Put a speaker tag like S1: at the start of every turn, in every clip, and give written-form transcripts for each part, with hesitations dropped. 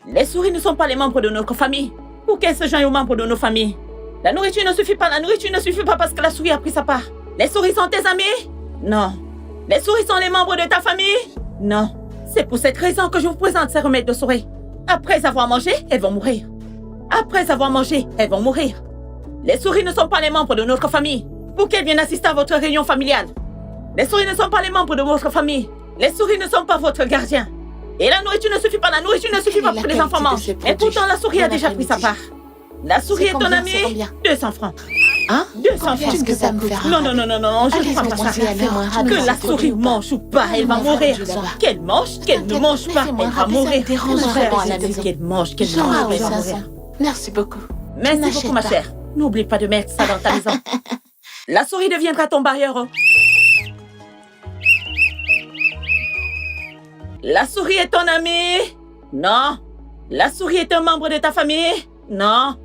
S1: Les souris ne sont pas les membres de notre famille. Pour qu'elles se joignent aux membres de nos familles. La nourriture ne suffit pas parce que la souris a pris sa part. Les souris sont tes amis? Non. Les souris sont les membres de ta famille? Non. C'est pour cette raison que je vous présente ces remèdes de souris. Après avoir mangé, elles vont mourir. Après avoir mangé, elles vont mourir. Les souris ne sont pas les membres de notre famille. Pour qu'elles viennent assister à votre réunion familiale. Les souris ne sont pas les membres de votre famille. Les souris ne sont pas votre gardien. Et la nourriture ne suffit pas pour que les enfants mangent. Et pourtant, la souris a déjà pris sa part. La souris est ton amie? 200 francs.
S2: Hein?
S1: 200 francs.
S2: Qu'est-ce que ça me fait?
S1: Non, je ne crois pas ça. Que la souris mange ou pas, elle va mourir. Qu'elle mange, qu'elle ne mange pas, elle va mourir. Qu'elle mange, elle va mourir.
S2: Merci beaucoup.
S1: Merci beaucoup, ma chère. N'oublie pas de mettre ça dans ta maison. La souris deviendra ton barrière. La souris est ton amie? Non. La souris est un membre de ta famille? Non.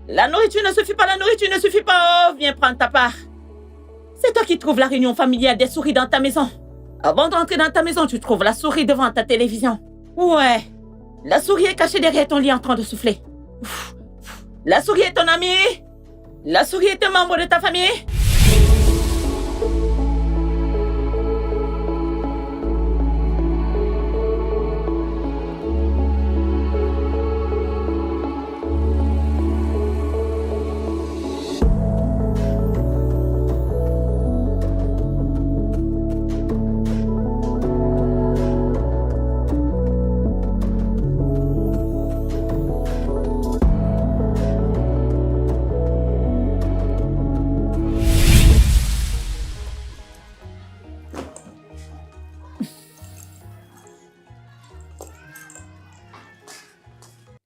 S1: La nourriture ne suffit pas, oh, viens prendre ta part. C'est toi qui trouves la réunion familiale des souris dans ta maison. Avant d'entrer dans ta maison, tu trouves la souris devant ta télévision. Ouais. La souris est cachée derrière ton lit en train de souffler. La souris est ton amie? La souris est un membre de ta famille?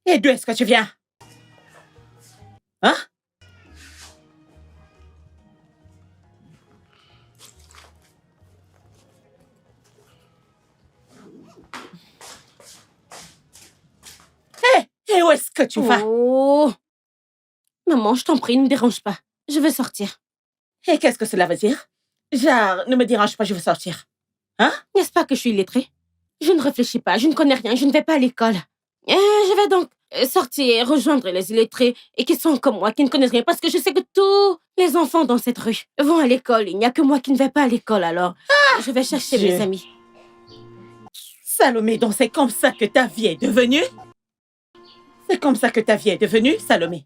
S1: Et d'où est-ce que tu viens? Hein? Hé, où est-ce que tu vas?
S3: Oh! Maman, je t'en prie, ne me dérange pas. Je veux sortir.
S1: Et qu'est-ce que cela veut dire? Genre, ne me dérange pas, je veux sortir. Hein?
S3: N'est-ce pas que je suis illettrée? Je ne réfléchis pas, je ne connais rien, je ne vais pas à l'école. Je vais donc sortir et rejoindre les illettrés et qui sont comme moi, qui ne connaissent rien, parce que je sais que tous les enfants dans cette rue vont à l'école. Il n'y a que moi qui ne vais pas à l'école, alors je vais chercher mes amis.
S1: Salomé, donc c'est comme ça que ta vie est devenue? C'est comme ça que ta vie est devenue, Salomé?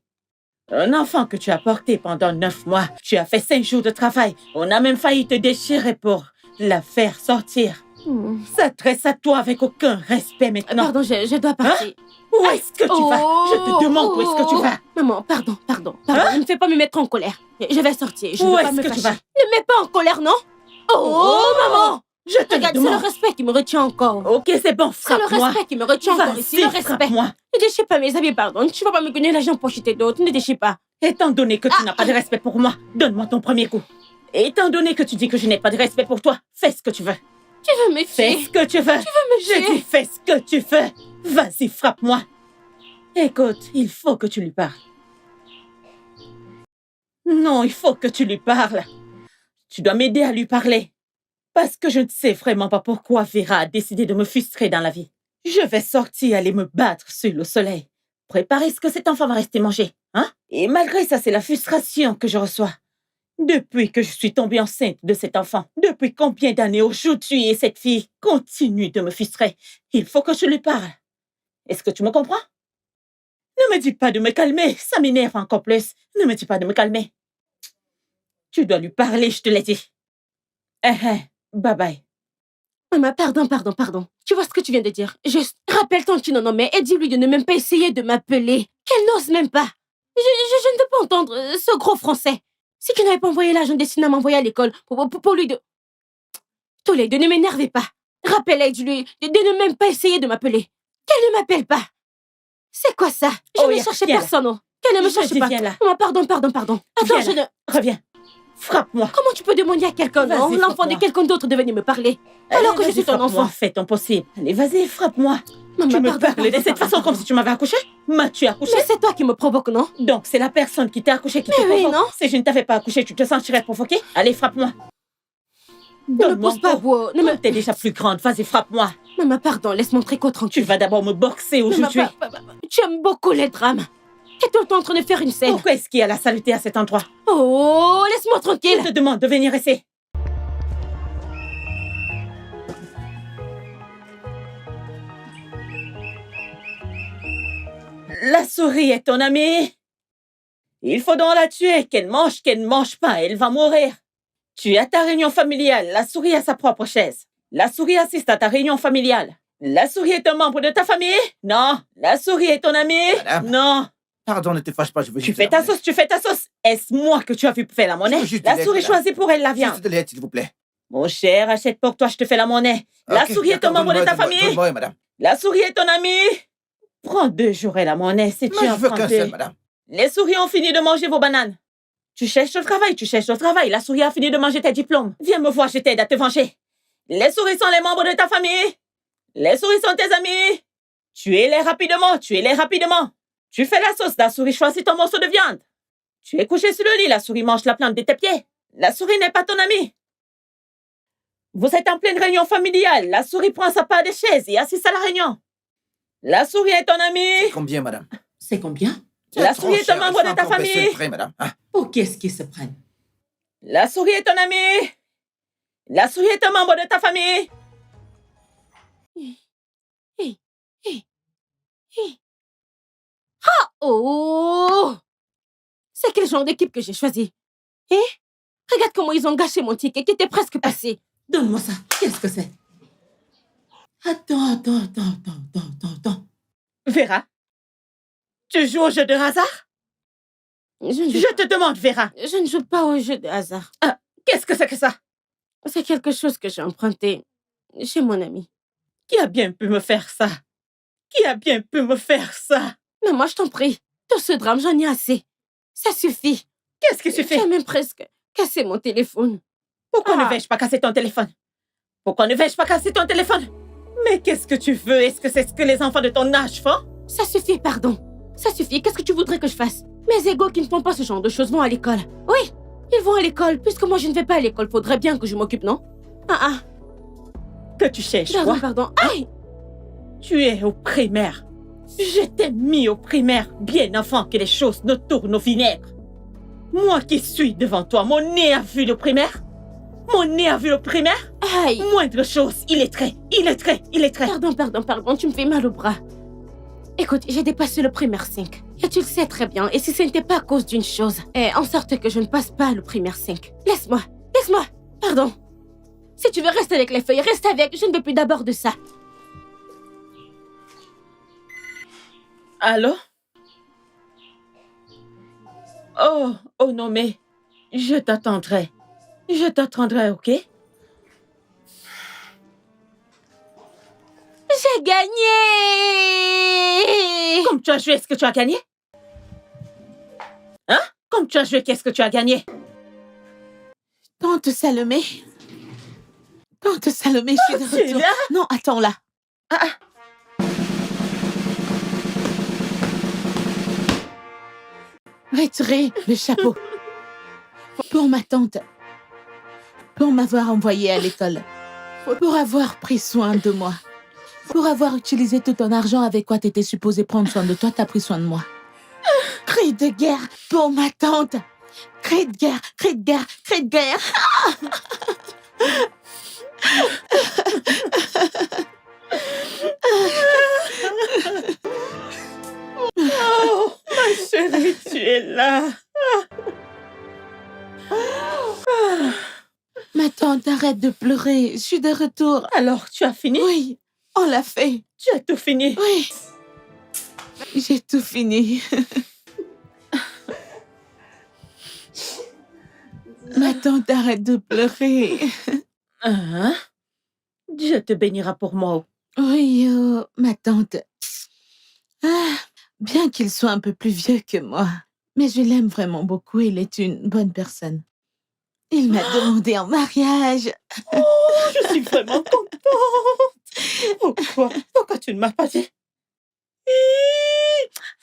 S1: Un enfant que tu as porté pendant 9 mois, tu as fait 5 jours de travail. On a même failli te déchirer pour la faire sortir. S'adresse à toi avec aucun respect maintenant.
S3: Pardon, je dois partir.
S1: Hein? Où est-ce que tu vas? Je te demande où est-ce que tu vas.
S3: Maman, pardon. Hein? Ne me fais pas me mettre en colère. Je vais sortir, je ne veux pas me fâcher.
S1: Tu vas?
S3: Ne me mets pas en colère, non? Maman!
S1: Je te
S3: Regarde,
S1: demande.
S3: c'est le respect qui me retient encore.
S1: Ok, c'est bon,
S3: C'est le
S1: frappe-moi.
S3: respect qui me retient encore ici, le respect.
S1: Frappe-moi.
S3: Ne déchire pas mes habits, pardon. Tu vas pas me gagner l'argent pour acheter d'autres, ne déchire pas.
S1: Étant donné que tu n'as pas de respect pour moi, donne-moi ton premier coup. Étant donné que tu dis que je n'ai pas de respect pour toi, fais ce que tu veux.
S3: Tu veux me tuer?
S1: Fais ce que tu veux.
S3: Tu veux me tuer?
S1: Je dis fais ce que tu veux. Vas-y, frappe-moi. Écoute, il faut que tu lui parles. Non, il faut que tu lui parles. Tu dois m'aider à lui parler. Parce que je ne sais vraiment pas pourquoi Vera a décidé de me frustrer dans la vie. Je vais sortir aller me battre sur le soleil. Préparer ce que cet enfant va rester manger, hein? Et malgré ça, c'est la frustration que je reçois. Depuis que je suis tombée enceinte de cet enfant, depuis combien d'années aujourd'hui et cette fille continue de me frustrer. Il faut que je lui parle. Est-ce que tu me comprends? Ne me dis pas de me calmer, ça m'énerve encore plus. Ne me dis pas de me calmer. Tu dois lui parler, je te l'ai dit. Bye bye.
S3: Maman, pardon. Tu vois ce que tu viens de dire? Juste, rappelle ton nom et dis-lui de ne même pas essayer de m'appeler. Qu'elle n'ose même pas. Je ne veux pas entendre ce gros français. Si tu n'avais pas envoyé l'agent destiné à m'envoyer à l'école pour lui de... Tous les deux, ne m'énervez pas. Rappelle-la et dis-lui de ne même pas essayer de m'appeler. Qu'elle ne m'appelle pas. C'est quoi ça? Je ne cherchais personne, non. Qu'elle ne me cherche pas.
S1: Viens là.
S3: Maman, pardon. Attends, je ne...
S1: Reviens. Frappe-moi.
S3: Comment tu peux demander à quelqu'un, non? L'enfant de quelqu'un d'autre de venir me parler. Alors que je suis ton enfant.
S1: Fais ton possible. Allez, vas-y, frappe-moi.
S3: Maman,
S1: Tu me
S3: pardon,
S1: parles de
S3: pardon,
S1: cette façon
S3: pardon.
S1: comme si tu m'avais accouché? M'as-tu accouché?
S3: Mais c'est toi qui me provoque, non?
S1: Donc, c'est la personne qui t'a accouché qui te
S3: Mais oui,
S1: provoque.
S3: non?
S1: Si je ne t'avais pas accouché, tu te sentirais provoqué? Allez, frappe-moi.
S3: Ne me
S1: Donne-moi
S3: pousse pas,
S1: encore.
S3: Bo. Ne me...
S1: T'es déjà plus grande, vas-y, frappe-moi.
S3: Maman, pardon, laisse mon tricot
S1: Tu
S3: tranquille.
S1: vas d'abord me boxer ou je
S3: Maman,
S1: tuer.
S3: tu aimes beaucoup les drames. T'es tout le temps en train de faire une scène.
S1: Pourquoi est-ce qu'il y a la saleté à cet endroit?
S3: Oh, laisse-moi tranquille.
S1: Je te demande de venir ici. La souris est ton amie. Il faut donc la tuer, qu'elle ne mange pas, elle va mourir. Tu es à ta réunion familiale, la souris a sa propre chaise. La souris assiste à ta réunion familiale. La souris est un membre de ta famille? Non. La souris est ton amie?
S2: Madame.
S1: Non.
S2: Pardon, ne te fâche pas, je veux
S1: Tu
S2: juste
S1: fais
S2: la
S1: ta
S2: monnaie.
S1: sauce, tu fais ta sauce. Est-ce moi que tu as vu faire la monnaie?
S2: Je veux juste
S1: La
S2: de l'aide,
S1: souris
S2: madame.
S1: choisit pour elle la viande.
S2: Juste de l'aide, s'il vous plaît.
S1: Mon cher, achète pour toi, je te fais la monnaie. La
S2: Ok,
S1: souris est un
S2: d'accord,
S1: membre de ta
S2: donne-moi,
S1: famille?
S2: donne-moi, madame.
S1: La souris est ton amie? Prends 2 jours et la monnaie, si tu
S2: Mais
S1: en
S2: je veux
S1: prends
S2: qu'un
S1: 2.
S2: seul, madame.
S1: Les souris ont fini de manger vos bananes. Tu cherches au travail. La souris a fini de manger tes diplômes. Viens me voir, je t'aide à te venger. Les souris sont les membres de ta famille. Les souris sont tes amis. Tuez-les rapidement. Tu fais la sauce, la souris choisit ton morceau de viande. Tu es couché sur le lit, la souris mange la plante de tes pieds. La souris n'est pas ton amie. Vous êtes en pleine réunion familiale. La souris prend sa part des chaises et assiste à la réunion. La souris est ton amie.
S2: C'est combien, madame?
S1: C'est combien?
S2: C'est
S1: La
S2: trop
S1: souris est un
S2: cher,
S1: membre
S2: il faut
S1: de ta
S2: encore baisser
S1: famille.
S2: le prix, madame. Hein?
S1: Pour qu'est-ce qu'ils se prennent? La souris est ton amie. La souris est un membre de ta famille.
S3: Oh! C'est quel genre d'équipe que j'ai choisi? Regarde comment ils ont gâché mon ticket qui était presque passé.
S1: Donne-moi ça. Qu'est-ce que c'est? Attends. Vera, tu joues au jeu de hasard? Je te demande, Vera.
S3: Je ne joue pas au jeu de hasard.
S1: Qu'est-ce que c'est que ça?
S3: C'est quelque chose que j'ai emprunté chez mon ami.
S1: Qui a bien pu me faire ça?
S3: Mais moi, je t'en prie. Tout ce drame, j'en ai assez. Ça suffit.
S1: Qu'est-ce que tu fais?
S3: J'ai même presque cassé mon téléphone.
S1: Pourquoi ne vais-je pas casser ton téléphone? Mais qu'est-ce que tu veux? Est-ce que c'est ce que les enfants de ton âge font?
S3: Ça suffit, pardon. Ça suffit. Qu'est-ce que tu voudrais que je fasse? Mes égaux qui ne font pas ce genre de choses vont à l'école. Oui, ils vont à l'école. Puisque moi, je ne vais pas à l'école, faudrait bien que je m'occupe, non?
S1: Que tu cherches,
S3: Pardon,
S1: quoi?
S3: pardon. Aïe!
S1: Tu es au primaire. Je t'ai mis au primaire bien avant que les choses ne tournent au vinaigre. Moi qui suis devant toi, mon nez a vu le primaire?
S3: Aïe!
S1: Moindre chose, il est trait.
S3: Pardon, tu me fais mal au bras. Écoute, j'ai dépassé le primaire 5. Et tu le sais très bien. Et si ce n'était pas à cause d'une chose, en sorte que je ne passe pas le primaire 5. Laisse-moi. Pardon. Si tu veux rester avec les feuilles, reste avec. Je ne veux plus d'abord de ça.
S1: Allô? Oh non, mais je t'attendrai, ok?
S3: J'ai gagné!
S1: Comme tu as joué, est-ce que tu as gagné? Hein? Comme tu as joué, qu'est-ce que tu as gagné?
S4: Tante Salomé, je suis de
S1: tu es
S4: retour.
S1: là?
S4: Non, attends là. Retirez le chapeau. Pour ma tante. Pour m'avoir envoyée à l'école. Pour avoir pris soin de moi. Pour avoir utilisé tout ton argent avec quoi t'étais supposé prendre soin de toi, t'as pris soin de moi. Cri de guerre pour ma tante. Cri de guerre.
S1: Oh, ma chérie, tu es là.
S4: Ma tante, arrête de pleurer. Je suis de retour.
S1: Alors, tu as fini?
S4: Oui, on l'a fait.
S1: Tu as tout fini?
S4: Oui. J'ai tout fini. Ma tante, arrête de pleurer.
S1: Hein? Dieu te bénira pour moi.
S4: Oui, ma tante. Bien qu'il soit un peu plus vieux que moi, mais je l'aime vraiment beaucoup. Il est une bonne personne. Il m'a demandé en mariage.
S1: Je suis vraiment contente. Pourquoi tu ne m'as pas dit?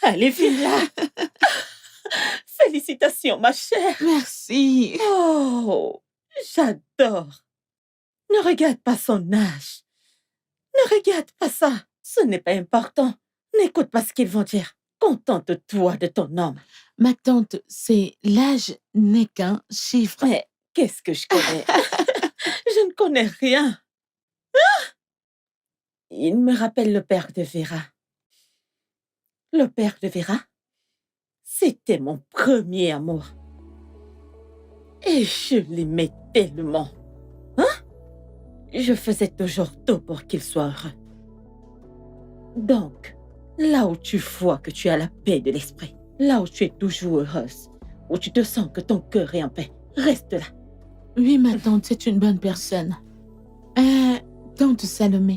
S1: Allez, viens là. Félicitations, ma chère.
S4: Merci.
S1: Oh, j'adore. Ne regarde pas son âge. Ne regarde pas ça. Ce n'est pas important. N'écoute pas ce qu'ils vont dire. Contente-toi de ton homme.
S4: Ma tante, c'est l'âge n'est qu'un chiffre.
S1: Mais qu'est-ce que je connais? Je ne connais rien. Il me rappelle le père de Vera. Le père de Vera, c'était mon premier amour. Et je l'aimais tellement. Je faisais toujours tout pour qu'il soit heureux. Donc, là où tu vois que tu as la paix de l'esprit, là où tu es toujours heureuse, où tu te sens que ton cœur est en paix, reste là.
S4: Oui, ma tante, c'est une bonne personne. Tante Salomé,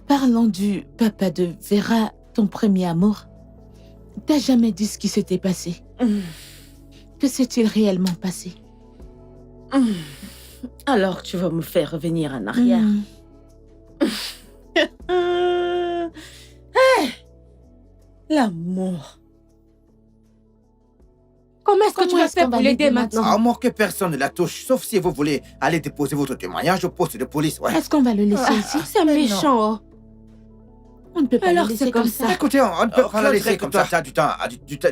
S4: parlant du papa de Vera, ton premier amour, t'as jamais dit ce qui s'était passé. Que s'est-il réellement passé?
S1: Alors tu vas me faire revenir en arrière. L'amour.
S3: Comment est-ce que tu
S4: Comment
S3: vas
S4: est-ce
S3: faire
S4: qu'on
S3: pour
S4: va
S3: l'aider
S4: l'aider
S3: maintenant?
S2: À moins que personne ne la touche, sauf si vous voulez aller déposer votre témoignage au poste de police, ouais.
S4: Est-ce qu'on va le laisser ici?
S3: C'est méchant, oh.
S4: On ne peut pas
S3: Alors
S4: le laisser
S3: c'est comme
S4: comme
S3: ça.
S4: ça.
S2: Écoutez, on ne peut pas la
S5: Claude,
S2: laisser comme ça. Tu as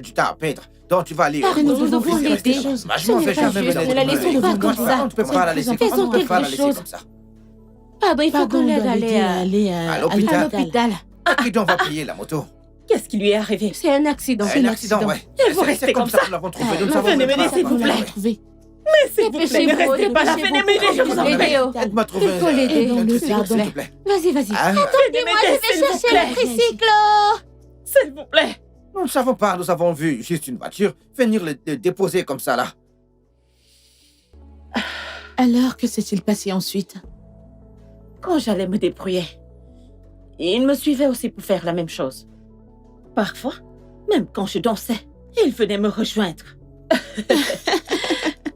S2: du temps à perdre. Donc tu vas aller...
S3: Car nous devons l'aider.
S2: Je
S3: Ce
S2: m'en
S3: n'est
S2: vais
S3: pas
S2: jamais
S3: juste,
S2: venir
S3: ne la
S2: te
S3: laissons
S2: parler.
S3: pas comme ça.
S2: On ne peut pas la laisser
S3: Faisons
S2: on ne peut pas la
S3: quelque
S2: laisser
S3: chose.
S2: comme ça.
S3: Pardon, il faut
S4: Pardon,
S3: qu'on
S4: on
S3: l'aide
S4: doit
S3: à
S4: l'aider à aller
S2: À
S4: à
S2: l'hôpital.
S3: à
S4: l'hôpital.
S3: l'hôpital.
S2: Qui donc va payer la moto?
S1: Qu'est-ce qui lui est arrivé?
S3: C'est un accident.
S4: C'est
S2: Un
S4: un
S2: accident,
S4: accident.
S2: ouais.
S1: Et vous restez
S2: C'est
S1: comme ça.
S2: que nous l'avons trouvé. Nous ne
S3: Ah,
S2: savons
S1: venez
S2: même
S1: m'aider,
S2: pas
S1: s'il vous
S2: comment
S1: plaît.
S2: on l'a
S4: Trouver.
S1: S'il vous plaît, ne
S3: Dépêchez-vous,
S1: restez pas là.
S3: dépêchez-vous.
S1: Venez m'aider, je vous en prie.
S3: Léo.
S2: Aide-moi à trouver...
S3: Il faut l'aider.
S2: Aide-moi,
S3: S'il vous
S2: s'il te plaît.
S3: Vas-y, vas-y.
S2: Hein?
S1: Venez m'aider, s'il vous plaît.
S3: tricycle.
S1: S'il vous plaît.
S2: Nous ne savons pas. Nous avons vu juste une voiture venir le déposer comme ça, là.
S4: Alors, que s'est-il passé ensuite?
S1: Quand j'allais me débrouiller, il me suivait aussi pour faire la même chose. Parfois, même quand je dansais, il venait me rejoindre.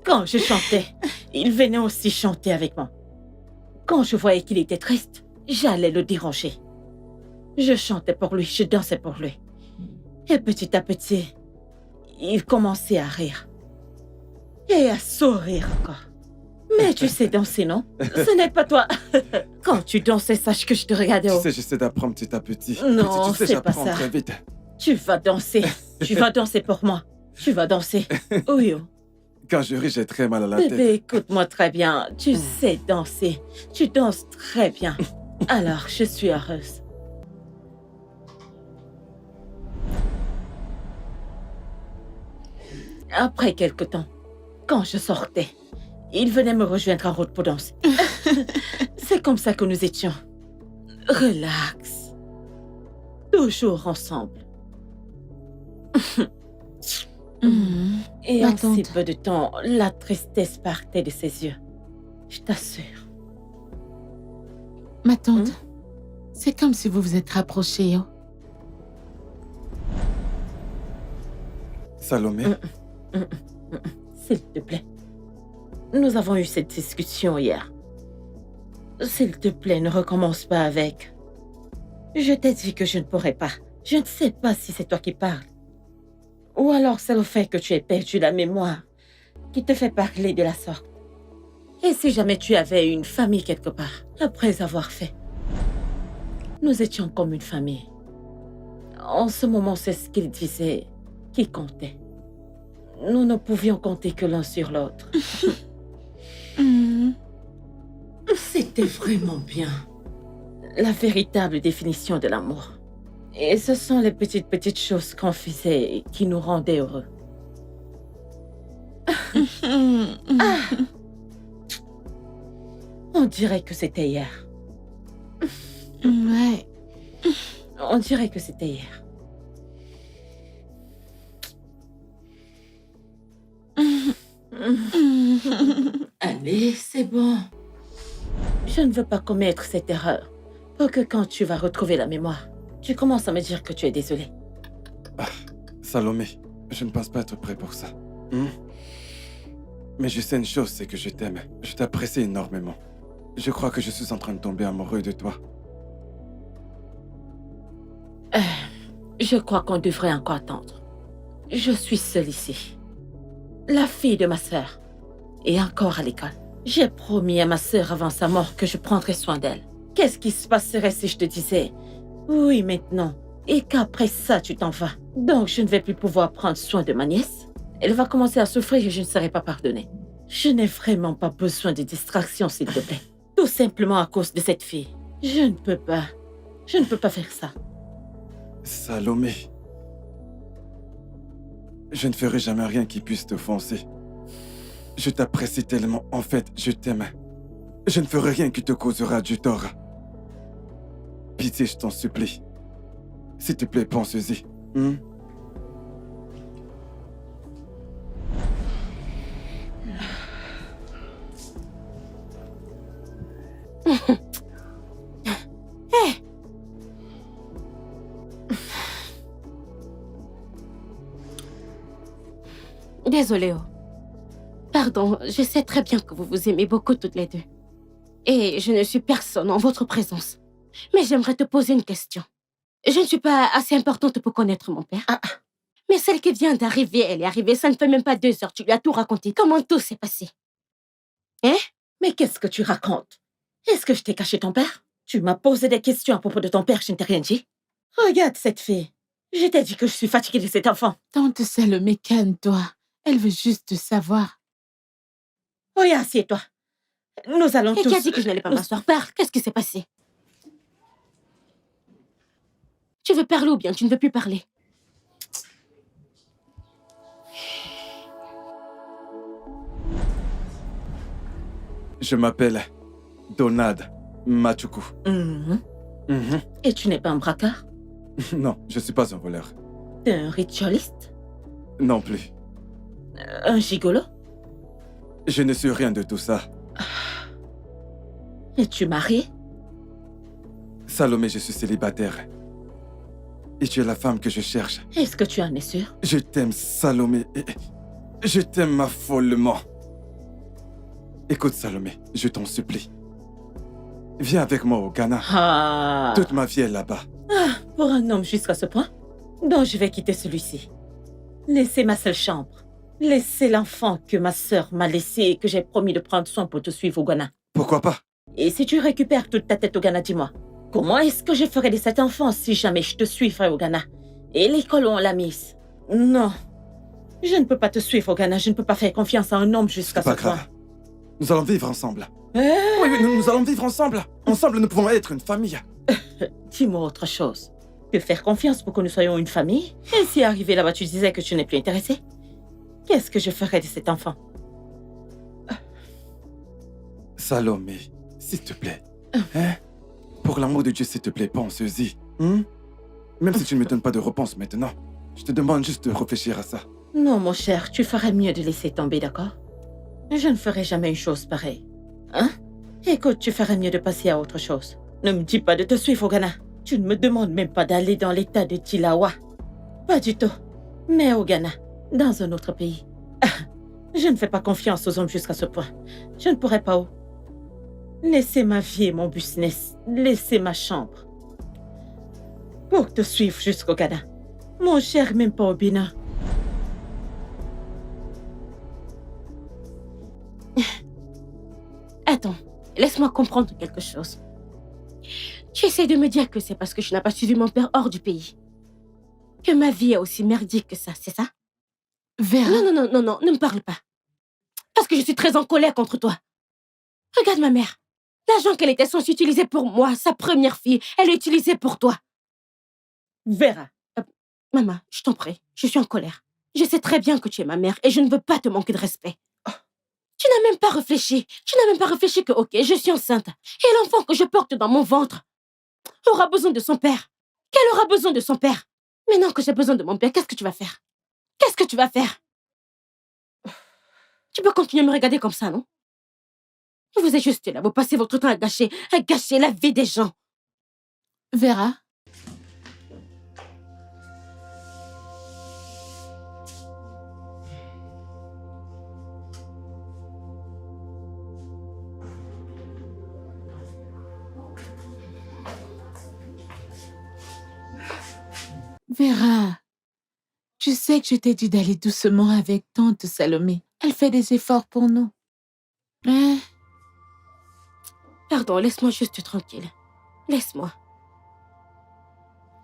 S1: Quand je chantais, il venait aussi chanter avec moi. Quand je voyais qu'il était triste, j'allais le déranger. Je chantais pour lui, je dansais pour lui. Et petit à petit, il commençait à rire. Et à sourire encore. Mais tu sais danser, non? Ce n'est pas toi. Quand tu dansais, sache que je te regardais.
S5: Tu sais, j'essaie d'apprendre petit à petit.
S1: Non,
S5: tu sais,
S1: c'est pas
S5: j'apprends
S1: ça.
S5: très vite.
S1: Tu vas danser. Tu vas danser pour moi. Tu vas danser. Oui, oh.
S5: Quand je ris, j'ai très mal à la tête.
S1: Bébé, écoute-moi très bien. Tu sais danser. Tu danses très bien. Alors, je suis heureuse. Après quelque temps, quand je sortais, il venait me rejoindre en route pour danser. C'est comme ça que nous étions. Relax. Toujours ensemble. Et
S4: Ma
S1: en si
S4: tante.
S1: peu de temps, la tristesse partait de ses yeux. Je t'assure.
S4: Ma tante, c'est comme si vous vous êtes rapprochés, oh.
S5: Salomé,
S1: S'il te plaît. Nous avons eu cette discussion hier. S'il te plaît, ne recommence pas avec. Je t'ai dit que je ne pourrais pas. Je ne sais pas si c'est toi qui parles. Ou alors c'est le fait que tu aies perdu la mémoire qui te fait parler de la sorte. Et si jamais tu avais une famille quelque part, après avoir fait. Nous étions comme une famille. En ce moment, c'est ce qu'il disait qui comptait. Nous ne pouvions compter que l'un sur l'autre. C'était vraiment bien. La véritable définition de l'amour. Et ce sont les petites choses qu'on faisait qui nous rendaient heureux. On dirait que c'était hier.
S4: Ouais.
S1: On dirait que c'était hier. Allez, c'est bon. Je ne veux pas commettre cette erreur pour que quand tu vas retrouver la mémoire, tu commences à me dire que tu es désolé.
S5: Salomé, je ne pense pas être prêt pour ça. Mais je sais une chose, c'est que je t'aime. Je t'apprécie énormément. Je crois que je suis en train de tomber amoureux de toi.
S1: Je crois qu'on devrait encore attendre. Je suis seule ici. La fille de ma sœur est encore à l'école. J'ai promis à ma sœur avant sa mort que je prendrais soin d'elle. Qu'est-ce qui se passerait si je te disais oui maintenant et qu'après ça tu t'en vas? Donc je ne vais plus pouvoir prendre soin de ma nièce. Elle va commencer à souffrir et je ne serai pas pardonnée. Je n'ai vraiment pas besoin de distraction, s'il te plaît. Tout simplement à cause de cette fille. Je ne peux pas. Je ne peux pas faire ça.
S5: Salomé. Je ne ferai jamais rien qui puisse t'offenser. Je t'apprécie tellement. En fait, je t'aime. Je ne ferai rien qui te causera du tort. Pitié, je t'en supplie. S'il te plaît, pense-y.
S3: Désolée, oh. Pardon, je sais très bien que vous vous aimez beaucoup toutes les deux. Et je ne suis personne en votre présence. Mais j'aimerais te poser une question. Je ne suis pas assez importante pour connaître mon père. Mais celle qui vient d'arriver, elle est arrivée, ça ne fait même pas 2 heures. Tu lui as tout raconté. Comment tout s'est passé? Hein?
S1: Mais qu'est-ce que tu racontes? Est-ce que je t'ai caché ton père? Tu m'as posé des questions à propos de ton père, je ne t'ai rien dit. Regarde cette fille. Je t'ai dit que je suis fatiguée de cet enfant.
S4: Tante Salomé, calme-toi. Elle veut juste savoir.
S1: Oui, assieds-toi. Nous allons
S3: Et
S1: tous...
S3: qui a dit que je n'allais pas m'asseoir? Parle, qu'est-ce qui s'est passé? Tu veux parler ou bien tu ne veux plus parler?
S5: Je m'appelle Donald Machuku.
S1: Et tu n'es pas un bracard?
S5: Non, je ne suis pas un voleur.
S1: T'es un ritualiste?
S5: Non plus.
S1: Un gigolo?
S5: Je ne suis rien de tout ça.
S1: Es-tu marié?
S5: Salomé, je suis célibataire. Et tu es la femme que je cherche.
S1: Est-ce que tu en es sûr?
S5: Je t'aime, Salomé. Et je t'aime follement. Écoute, Salomé, je t'en supplie. Viens avec moi au Ghana.
S1: Ah.
S5: Toute ma vie est là-bas.
S1: Pour un homme jusqu'à ce point? Donc je vais quitter celui-ci. Laissez ma seule chambre. Laissez l'enfant que ma sœur m'a laissé et que j'ai promis de prendre soin pour te suivre au Ghana.
S5: Pourquoi pas?
S1: Et si tu récupères toute ta tête au Ghana, dis-moi, comment est-ce que je ferai de cet enfant si jamais je te suivrai au Ghana? Et l'école où on l'a mise? Non. Je ne peux pas te suivre au Ghana. Je ne peux pas faire confiance à un homme jusqu'à
S5: C'est
S1: ce
S5: pas
S1: point.
S5: grave. Nous allons vivre ensemble. Oui, nous allons vivre ensemble. Ensemble, nous pouvons être une famille.
S1: Dis-moi autre chose. Te faire confiance pour que nous soyons une famille? Et si arrivé là-bas, tu disais que tu n'es plus intéressé? Qu'est-ce que je ferais de cet enfant?
S5: Salomé, s'il te plaît. Hein? Pour l'amour de Dieu, s'il te plaît, pense-y. Même si tu ne me donnes pas de réponse maintenant, je te demande juste de réfléchir à ça.
S1: Non, mon cher, tu ferais mieux de laisser tomber, d'accord? Je ne ferai jamais une chose pareille. Hein? Écoute, tu ferais mieux de passer à autre chose. Ne me dis pas de te suivre au Ghana. Tu ne me demandes même pas d'aller dans l'état de Tilawa. Pas du tout. Mais au Ghana, dans un autre pays. Je ne fais pas confiance aux hommes jusqu'à ce point. Je ne pourrais pas. Laissez ma vie et mon business. Laissez ma chambre. Pour te suivre jusqu'au Ghana. Mon cher, même pas au Bénin.
S3: Attends, laisse-moi comprendre quelque chose. Tu essaies de me dire que c'est parce que je n'ai pas suivi mon père hors du pays que ma vie est aussi merdique que ça, c'est ça?
S4: Vera.
S3: Non, ne me parle pas. Parce que je suis très en colère contre toi. Regarde ma mère. L'argent qu'elle était censée utiliser pour moi, sa première fille, elle l'a utilisé pour toi.
S1: Vera.
S3: Maman, je t'en prie, je suis en colère. Je sais très bien que tu es ma mère et je ne veux pas te manquer de respect. Tu n'as même pas réfléchi. Tu n'as même pas réfléchi que, ok, je suis enceinte. Et l'enfant que je porte dans mon ventre aura besoin de son père. Qu'elle aura besoin de son père. Maintenant que j'ai besoin de mon père, qu'est-ce que tu vas faire? Qu'est-ce que tu vas faire? Tu peux continuer à me regarder comme ça, non? Vous êtes juste là, vous passez votre temps à gâcher la vie des gens.
S4: Vera. Vera, tu sais que je t'ai dit d'aller doucement avec tante Salomé. Elle fait des efforts pour nous. Hein?
S3: Pardon, laisse-moi juste tranquille. Laisse-moi.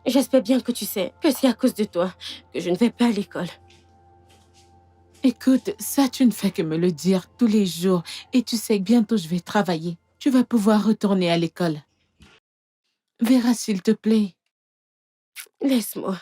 S3: J'espère bien que tu sais que c'est à cause de toi que je ne vais pas à l'école.
S4: Écoute, ça, tu ne fais que me le dire tous les jours. Et tu sais que bientôt, je vais travailler. Tu vas pouvoir retourner à l'école. Vera, s'il te plaît.
S3: Laisse-moi.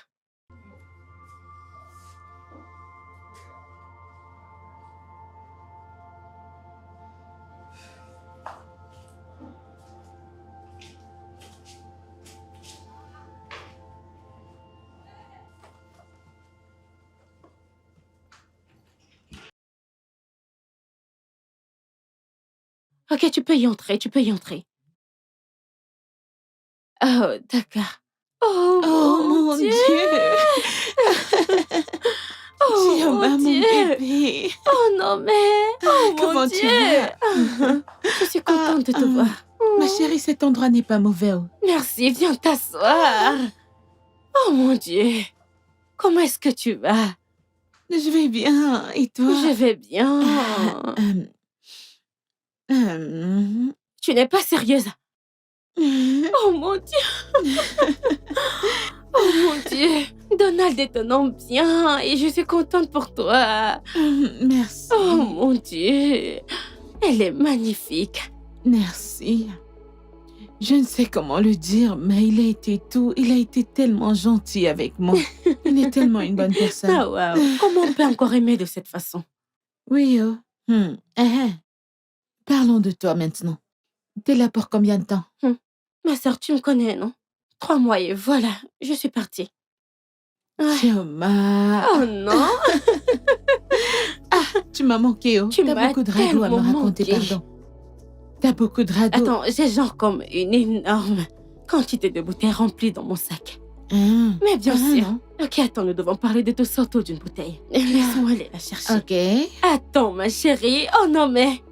S3: Ok, tu peux y entrer, tu peux y entrer. Oh, d'accord. Oh,
S4: Oh, mon Dieu!
S3: Oh,
S4: Chioma,
S3: mon
S4: mon
S3: Dieu!
S4: bébé!
S3: Oh non, mais... Oh,
S4: Comment
S3: mon
S4: tu
S3: Dieu!
S4: vas?
S3: Je suis contente de te voir.
S4: Ma chérie, cet endroit n'est pas mauvais. Oh.
S3: Merci, viens t'asseoir. Oh mon Dieu. Comment est-ce que tu vas?
S4: Je vais bien. Et toi?
S3: Je vais bien.
S4: Euh, euh,
S3: Tu n'es pas sérieuse? Oh mon Dieu. Oh mon Dieu. Donald est un homme bien et je suis contente pour toi.
S4: Merci.
S3: Oh mon Dieu. Elle est magnifique.
S4: Merci. Je ne sais comment le dire, mais il a été tellement gentil avec moi. Il est tellement une bonne personne.
S3: Ah waouh. Comment on peut encore aimer de cette façon?
S4: Oui, oh. Parlons de toi maintenant. T'es là pour combien de temps?
S3: Ma sœur, tu me connais, non? 3 mois et voilà, je suis partie. Ouais.
S4: Chioma.
S3: Oh non.
S4: Tu m'as manqué, oh.
S3: Tu
S4: T'as
S3: m'as
S4: beaucoup de ragots à me
S3: tellement
S4: raconter,
S3: manqué.
S4: pardon. T'as beaucoup de ragots.
S3: Attends, j'ai genre comme une énorme quantité de bouteilles remplies dans mon sac. Mais bien sûr.
S4: non.
S3: Ok, attends, nous devons parler de tout ça autour d'une bouteille. Laisse-moi aller la chercher.
S4: Ok.
S3: Attends, ma chérie. Oh non, mais...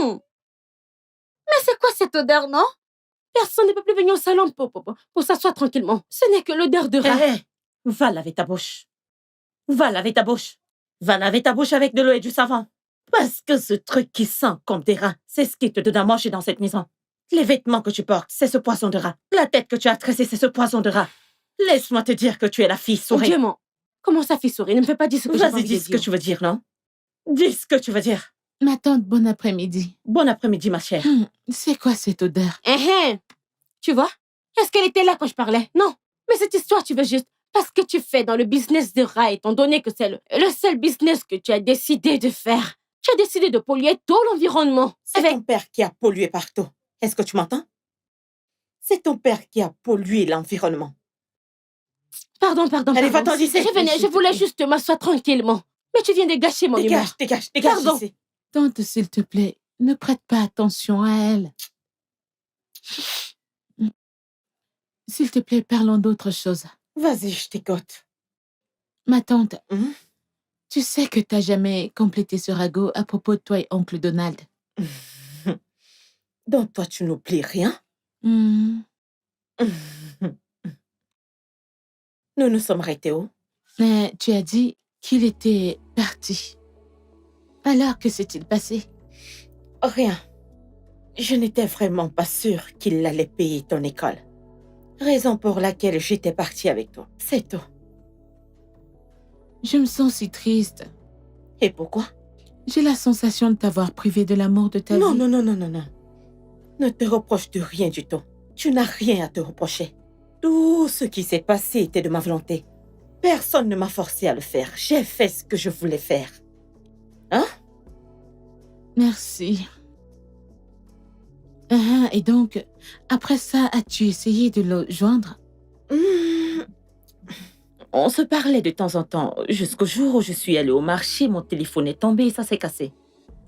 S3: Mais c'est quoi cette odeur, non? Personne ne peut plus venir au salon pour s'asseoir tranquillement. Ce n'est que l'odeur de rat.
S1: Hé, va laver ta bouche. Va laver ta bouche. Va laver ta bouche avec de l'eau et du savon. Parce que ce truc qui sent comme des rats, c'est ce qui te donne à manger dans cette maison. Les vêtements que tu portes, c'est ce poison de rat. La tête que tu as tressée, c'est ce poison de rat. Laisse-moi te dire que tu es la fille souris.
S3: Dieu m'en... Comment ça fait sourire? Ne me fais pas dire ce que j'ai
S1: Vas-y,
S3: envie
S1: dis
S3: de
S1: ce que
S3: dire.
S1: tu veux dire, non? Dis ce que tu veux dire.
S4: Ma tante, bon après-midi.
S1: Bon après-midi, ma chère.
S4: C'est quoi cette odeur?
S3: Tu vois? Est-ce qu'elle était là quand je parlais? Non. Mais cette histoire, tu veux juste... Parce que tu fais dans le business de rats, étant donné que c'est le seul business que tu as décidé de faire. Tu as décidé de polluer tout l'environnement.
S1: C'est ton père qui a pollué partout. Est-ce que tu m'entends? C'est ton père qui a pollué l'environnement.
S3: Pardon.
S1: Allez, va-t'en d'ici.
S3: Je voulais juste m'asseoir tranquillement. Mais tu viens de gâcher mon humeur.
S1: Dégage
S3: Pardon.
S1: d'ici.
S4: Tante, s'il te plaît, ne prête pas attention à elle. S'il te plaît, parlons d'autre chose.
S1: Vas-y, je t'écoute.
S4: Ma tante,
S1: Hum?
S4: tu sais que t'as jamais complété ce ragot à propos de toi et oncle Donald.
S1: Donc toi, tu n'oublies rien?
S4: Hmm.
S1: Nous nous sommes arrêtés où?
S4: Mais tu as dit qu'il était parti. Alors, que s'est-il passé?
S1: Rien. Je n'étais vraiment pas sûre qu'il allait payer ton école. Raison pour laquelle j'étais partie avec toi. C'est tout.
S4: Je me sens si triste.
S1: Et pourquoi?
S4: J'ai la sensation de t'avoir privé de l'amour de ta
S1: Non.
S4: vie.
S1: Ne te reproche de rien du tout. Tu n'as rien à te reprocher. Tout ce qui s'est passé était de ma volonté. Personne ne m'a forcé à le faire. J'ai fait ce que je voulais faire. Hein?
S4: Merci. Et donc, après ça, as-tu essayé de le joindre?
S1: On se parlait de temps en temps, jusqu'au jour où je suis allée au marché, mon téléphone est tombé et ça s'est cassé.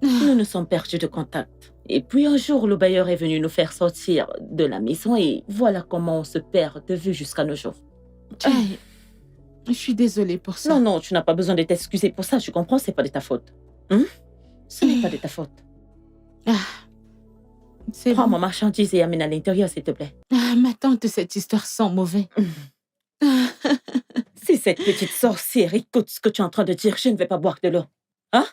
S1: Nous nous sommes perdus de contact. Et puis un jour, le bailleur est venu nous faire sortir de la maison et voilà comment on se perd de vue jusqu'à nos jours.
S4: Je suis désolée pour ça.
S1: Non, non, tu n'as pas besoin de t'excuser pour ça. Je comprends, c'est pas de ta faute. Ce n'est pas de ta faute.
S4: C'est
S1: Prends
S4: bon.
S1: ma marchandise et amène à l'intérieur, s'il te plaît.
S4: Ma tante, cette histoire sent mauvais.
S1: Si cette petite sorcière écoute ce que tu es en train de dire, je ne vais pas boire de l'eau. Hein?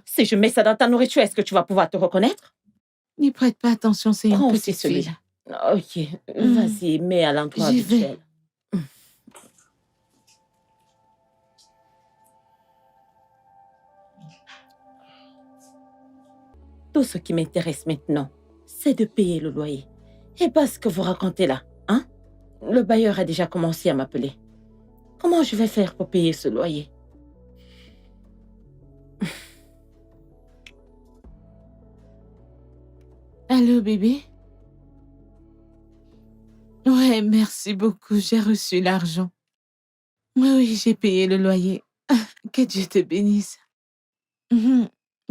S1: Si je mets ça dans ta nourriture, est-ce que tu vas pouvoir te reconnaître?
S4: N'y prête pas attention, c'est une
S1: Prends aussi
S4: petite fille.
S1: celui-là. Ok, vas-y, mets à l'endroit
S4: J'y vais.
S1: habituel. Tout ce qui m'intéresse maintenant, c'est de payer le loyer. Et pas ce que vous racontez là, hein? Le bailleur a déjà commencé à m'appeler. Comment je vais faire pour payer ce loyer?
S4: Allô, bébé? Ouais, merci beaucoup, j'ai reçu l'argent. Oui, j'ai payé le loyer. Que Dieu te bénisse.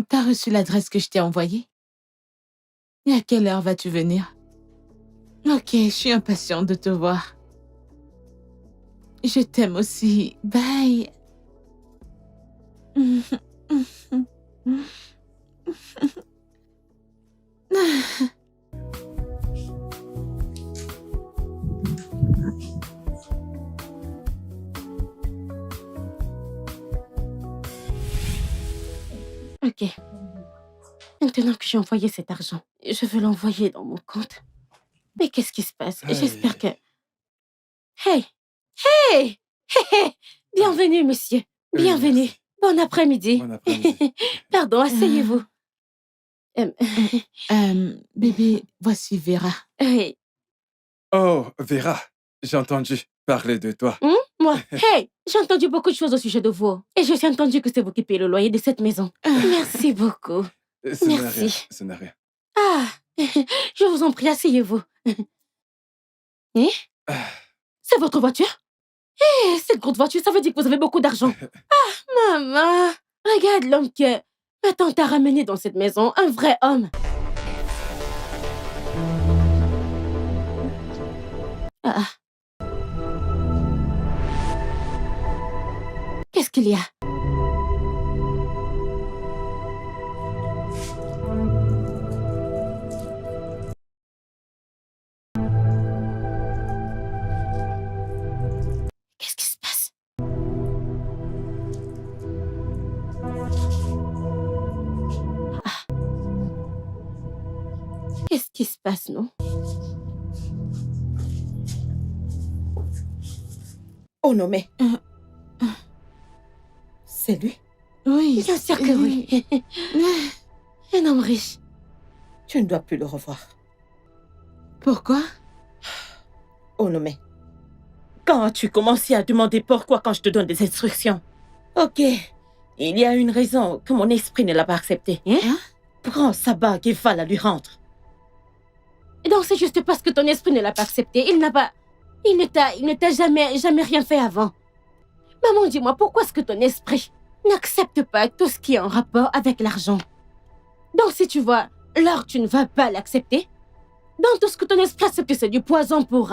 S4: T'as reçu l'adresse que je t'ai envoyée? Et à quelle heure vas-tu venir? Ok, je suis impatiente de te voir. Je t'aime aussi. Bye.
S3: Ok. Maintenant que j'ai envoyé cet argent, je veux l'envoyer dans mon compte. Mais qu'est-ce qui se passe?
S5: Aïe.
S3: J'espère que... Hey! Hey! Bienvenue, monsieur. Bienvenue.
S5: Merci.
S3: Bon après-midi.
S5: Bon après-midi.
S3: Pardon, asseyez-vous.
S4: Bébé, voici Vera.
S3: Hey,
S5: Oh, Vera, j'ai entendu parler de toi.
S3: moi, hey! J'ai entendu beaucoup de choses au sujet de vous. Et j'ai aussi entendu que c'est vous qui payez le loyer de cette maison. Merci beaucoup.
S5: Ce n'est rien,
S3: Merci.
S5: ce n'est rien.
S3: Ah! Je vous en prie, asseyez-vous. Hein? C'est votre voiture? Eh, cette grande voiture, ça veut dire que vous avez beaucoup d'argent. Ah, maman! Regarde l'homme que ma tante a ramené dans cette maison. Un vrai homme. Ah. Qu'est-ce qu'il y a? Qu'est-ce qui se passe? Ah. Qu'est-ce qui se passe, non?
S1: Oh non, mais... C'est lui?
S4: Oui.
S3: Bien sûr que oui. Un homme riche.
S1: Tu ne dois plus le revoir.
S4: Pourquoi?
S1: Oh non, mais... Quand as-tu commencé à demander pourquoi quand je te donne des instructions? Ok, il y a une raison que mon esprit ne l'a pas accepté.
S3: Hein?
S1: Prends sa bague et va la lui rendre.
S3: Donc c'est juste parce que ton esprit ne l'a pas accepté. Il ne t'a jamais rien fait avant. Maman, dis-moi, pourquoi est-ce que ton esprit n'accepte pas tout ce qui est en rapport avec l'argent? Donc si tu vois, l'or, tu ne vas pas l'accepter. Donc tout ce que ton esprit accepte, c'est du poison pour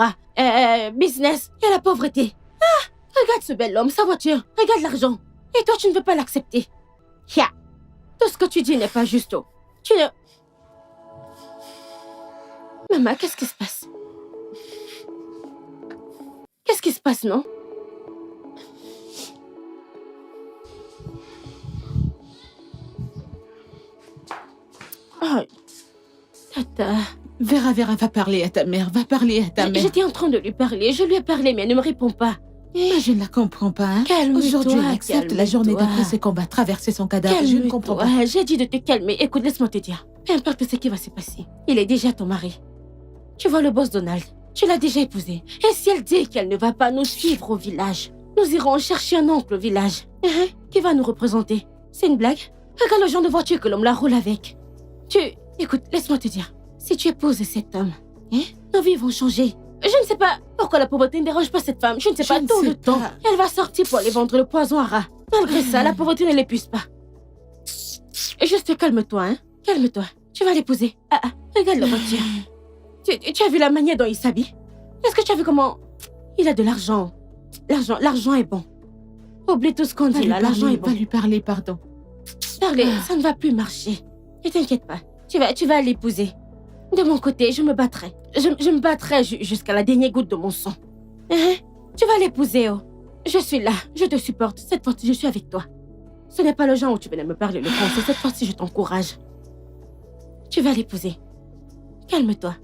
S3: business et la pauvreté. Ah, regarde ce bel homme, sa voiture, regarde l'argent. Et toi, tu ne veux pas l'accepter. Ya, tout ce que tu dis n'est pas juste. Tu ne... Maman, qu'est-ce qui se passe? Qu'est-ce qui se passe, non? Oh, Tata,
S4: Vera, va parler à ta mère, va parler à ta mère.
S3: j'étais en train de lui parler. Je lui ai parlé, mais elle ne me répond pas.
S4: Moi, je ne la comprends pas. Hein.
S3: Calme-toi,
S4: Aujourd'hui, elle accepte. La journée
S3: calme-toi.
S4: d'après, c'est qu'on va traverser son cadavre. Je ne comprends pas.
S3: Calme-toi. J'ai dit de te calmer. Écoute, laisse-moi te dire. Peu importe ce qui va se passer, il est déjà ton mari. Tu vois le boss Donald, tu l'as déjà épousé. Et si elle dit qu'elle ne va pas nous suivre au village, nous irons chercher un oncle au village. Qui va nous représenter. C'est une blague? Regarde le genre de voiture que l'homme la roule avec. Écoute, laisse-moi te dire. Si tu épouses cet homme, nos vies vont changer. Je ne sais pas pourquoi la pauvreté ne dérange pas cette femme. Je ne sais pas,
S4: Je ne
S3: tout
S4: sais
S3: le temps.
S4: pas.
S3: Elle va sortir pour aller vendre le poison à rat. Malgré ça, la pauvreté ne l'épuise pas. Juste calme-toi, hein. Calme-toi. Tu vas l'épouser. Regarde la voiture. Tu as vu la manière dont il s'habille? Est-ce que tu as vu comment... Il a de l'argent. L'argent est bon. Oublie tout ce qu'on dit là, l'argent est
S4: Va
S3: bon.
S4: lui parler, pardon.
S3: Parlez, ça ne va plus marcher. Ne t'inquiète pas, tu vas l'épouser. De mon côté, je me battrai. Je me battrai jusqu'à la dernière goutte de mon sang. Hein? Tu vas l'épouser, oh. Je suis là, je te supporte. Cette fois-ci, je suis avec toi. Ce n'est pas le genre où tu venais me parler le français. Cette fois-ci, je t'encourage. Tu vas l'épouser. Calme-toi.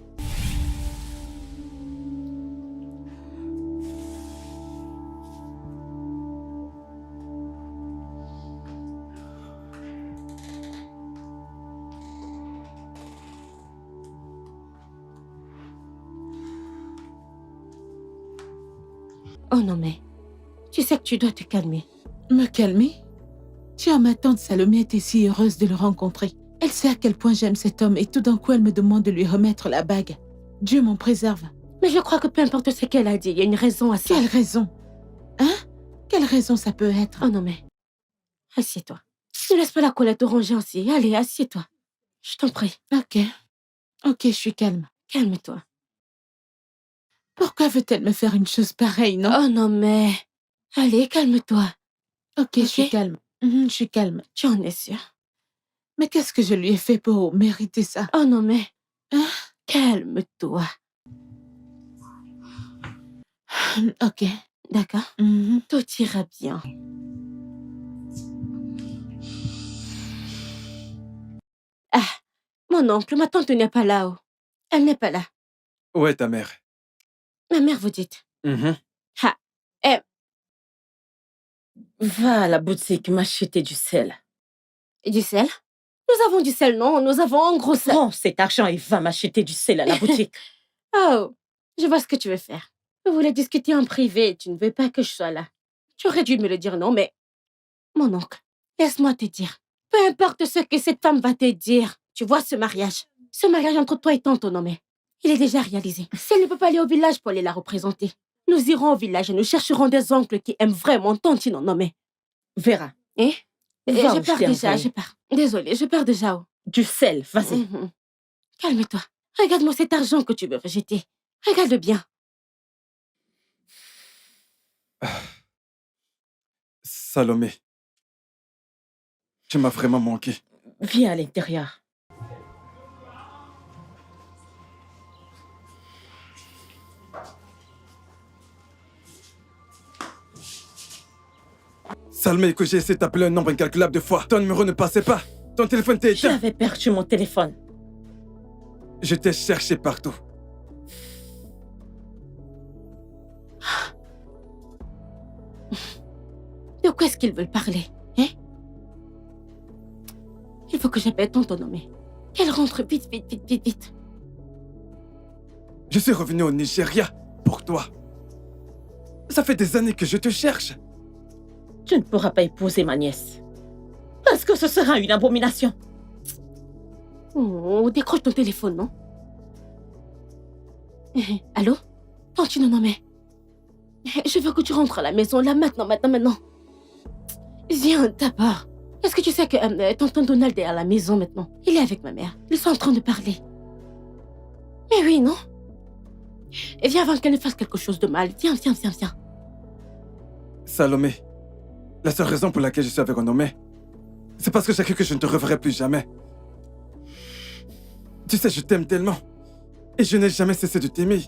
S3: Oh non, mais tu sais que tu dois te calmer.
S4: Me calmer? Tiens, ma tante Salomé était si heureuse de le rencontrer. Elle sait à quel point j'aime cet homme et tout d'un coup, elle me demande de lui remettre la bague. Dieu m'en préserve.
S3: Mais je crois que peu importe ce qu'elle a dit, il y a une raison à ça.
S4: Quelle raison? Hein? Quelle raison ça peut être?
S3: Oh non, mais assieds-toi. Ne laisse pas la colère te ronger ainsi. Allez, assieds-toi. Je t'en prie.
S4: Ok, je suis calme.
S3: Calme-toi.
S4: Pourquoi veut-elle me faire une chose pareille, non?
S3: Oh non, mais... Allez, calme-toi.
S4: Ok, je suis calme. Je suis calme.
S3: Tu en es sûre?
S4: Mais qu'est-ce que je lui ai fait pour mériter ça?
S3: Oh non, mais...
S4: Hein?
S3: Calme-toi.
S4: Ok.
S3: D'accord? Tout ira bien. Ah, mon oncle, ma tante n'est pas là-haut. Elle n'est pas là.
S5: Où est ta mère?
S3: Ma mère, vous dites.
S1: Va à la boutique m'acheter du sel.
S3: Du sel? Nous avons du sel, non? Nous avons un gros sel.
S1: Prends cet argent et va m'acheter du sel à la boutique.
S3: Oh, je vois ce que tu veux faire. Vous voulez discuter en privé, tu ne veux pas que je sois là. Tu aurais dû me le dire, non, mais... Mon oncle, laisse-moi te dire. Peu importe ce que cette femme va te dire, tu vois ce mariage entre toi et tante Onome, il est déjà réalisé. Si elle ne peut pas aller au village pour aller la représenter, nous irons au village et nous chercherons des oncles qui aiment vraiment tante Onome.
S1: Vera.
S3: Hein?
S1: Va
S3: Je
S1: où
S3: pars
S1: t'ai
S3: déjà,
S1: envoyé.
S3: je pars. Désolée, je pars déjà. Oh.
S1: Du sel, vas-y.
S3: Calme-toi. Regarde-moi cet argent que tu veux rejeter. Regarde bien.
S5: Salomé, tu m'as vraiment manqué.
S1: Viens à l'intérieur.
S5: Salomé, que j'ai essayé de t'appeler un nombre incalculable de fois. Ton numéro ne passait pas. Ton téléphone était éteint.
S1: J'avais perdu mon téléphone.
S5: Je t'ai cherché partout.
S3: De quoi est-ce qu'ils veulent parler, hein? Il faut que j'appelle tonton Nommé. Qu'elle rentre vite, vite, vite, vite, vite.
S5: Je suis revenu au Nigeria pour toi. Ça fait des années que je te cherche.
S1: Tu ne pourras pas épouser ma nièce. Parce que ce sera une abomination.
S3: Oh, décroche ton téléphone, non? Allô? Tantine Nommé. Je veux que tu rentres à la maison, là, maintenant. Viens, d'abord. Est-ce que tu sais que tonton Donald est à la maison maintenant? Il est avec ma mère. Ils sont en train de parler. Mais oui, non? Et viens avant qu'elle ne fasse quelque chose de mal. Viens.
S5: Salomé, la seule raison pour laquelle je suis avec Onome, c'est parce que j'ai cru que je ne te reverrai plus jamais. Tu sais, je t'aime tellement. Et je n'ai jamais cessé de t'aimer.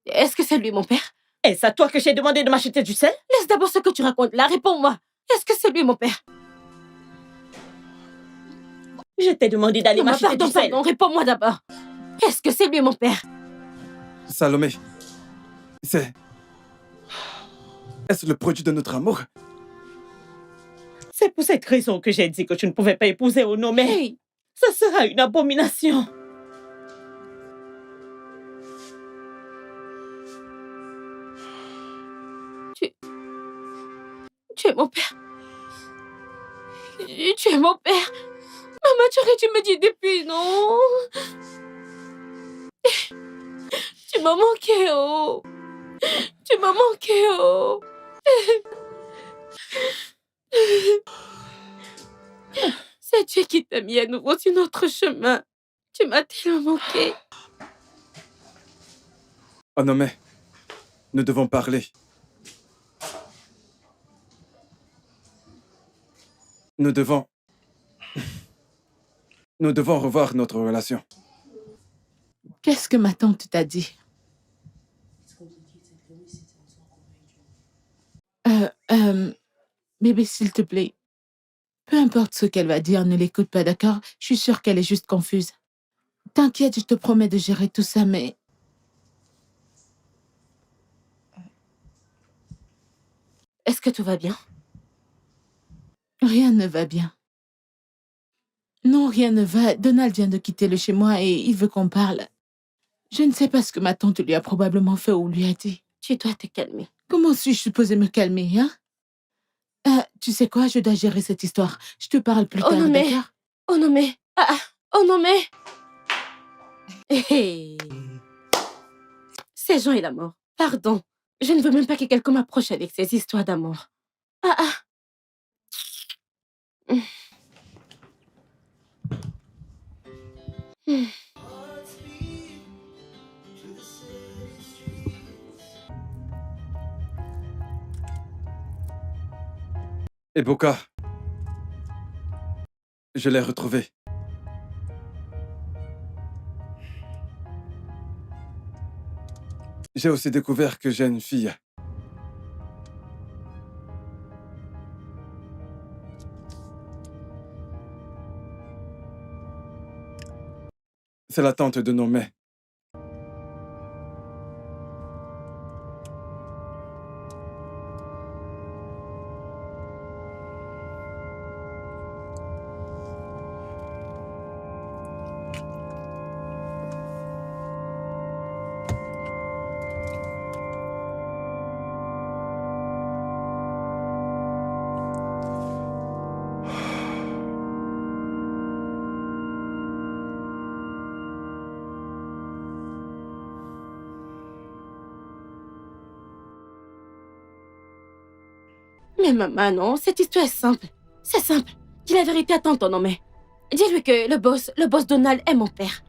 S3: Est-ce que c'est lui, mon père?
S1: Est-ce à toi que j'ai demandé de m'acheter du sel?
S3: Laisse d'abord ce que tu racontes là. Réponds-moi. Est-ce que c'est lui, mon père?
S1: Je t'ai demandé d'aller
S3: Non,
S1: m'acheter du sel.
S3: pardon. Réponds-moi d'abord. Est-ce que c'est lui, mon père?
S5: Salomé, Est-ce le produit de notre amour?
S1: C'est pour cette raison que j'ai dit que tu ne pouvais pas épouser Onome.
S3: Hey.
S1: Ce sera une abomination.
S3: Tu es mon père. Tu es mon père. Maman, tu aurais dû me dire depuis, non? Tu m'as manqué, oh. Tu m'as manqué, oh. C'est Dieu qui t'a mis à nouveau sur notre chemin. Tu m'as tellement manqué.
S5: Oh non, mais nous devons parler. Nous devons revoir notre relation.
S4: Qu'est-ce que ma tante t'a dit? Bébé, s'il te plaît, peu importe ce qu'elle va dire, ne l'écoute pas, d'accord? Je suis sûre qu'elle est juste confuse. T'inquiète, je te promets de gérer tout ça, mais...
S3: Est-ce que tout va bien?
S4: Rien ne va bien. Non, rien ne va. Donald vient de quitter le chez moi et il veut qu'on parle. Je ne sais pas ce que ma tante lui a probablement fait ou lui a dit.
S3: Tu dois te calmer.
S4: Comment suis-je supposée me calmer, hein? Tu sais quoi, je dois gérer cette histoire. Je te parle plus
S3: Oh
S4: tard,
S3: non, mais...
S4: d'accord?
S3: Oh non, mais... Oh non, mais... Hé. C'est Jean et la mort. Pardon. Je ne veux même pas que quelqu'un m'approche avec ces histoires d'amour. Mm. Mm.
S5: Et Boka, je l'ai retrouvé. J'ai aussi découvert que j'ai une fille. C'est la tante de Nomé.
S3: Mais maman, non, cette histoire est simple. C'est simple. Dis la vérité à tonton, non mais. Dis-lui que le boss Donald est mon père.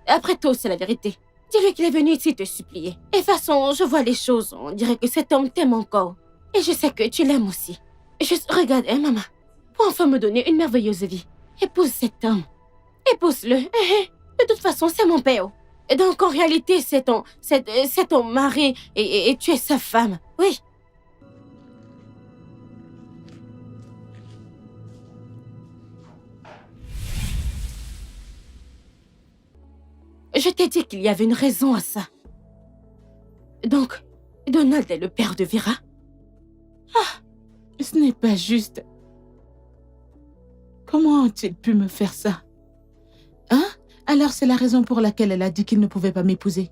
S3: Après tout, c'est la vérité. Dis-lui qu'il est venu ici te supplier. Et de toute façon, je vois les choses. On dirait que cet homme t'aime encore. Et je sais que tu l'aimes aussi. Juste regarde, hein, maman. Pour enfin me donner une merveilleuse vie. Épouse cet homme. Épouse-le. De toute façon, c'est mon père. Donc en réalité, c'est ton mari et tu es sa femme. Oui. Je t'ai dit qu'il y avait une raison à ça. Donc, Donald est le père de Vera?
S4: Ce n'est pas juste. Comment ont-ils pu me faire ça? Hein? Alors c'est la raison pour laquelle elle a dit qu'il ne pouvait pas m'épouser.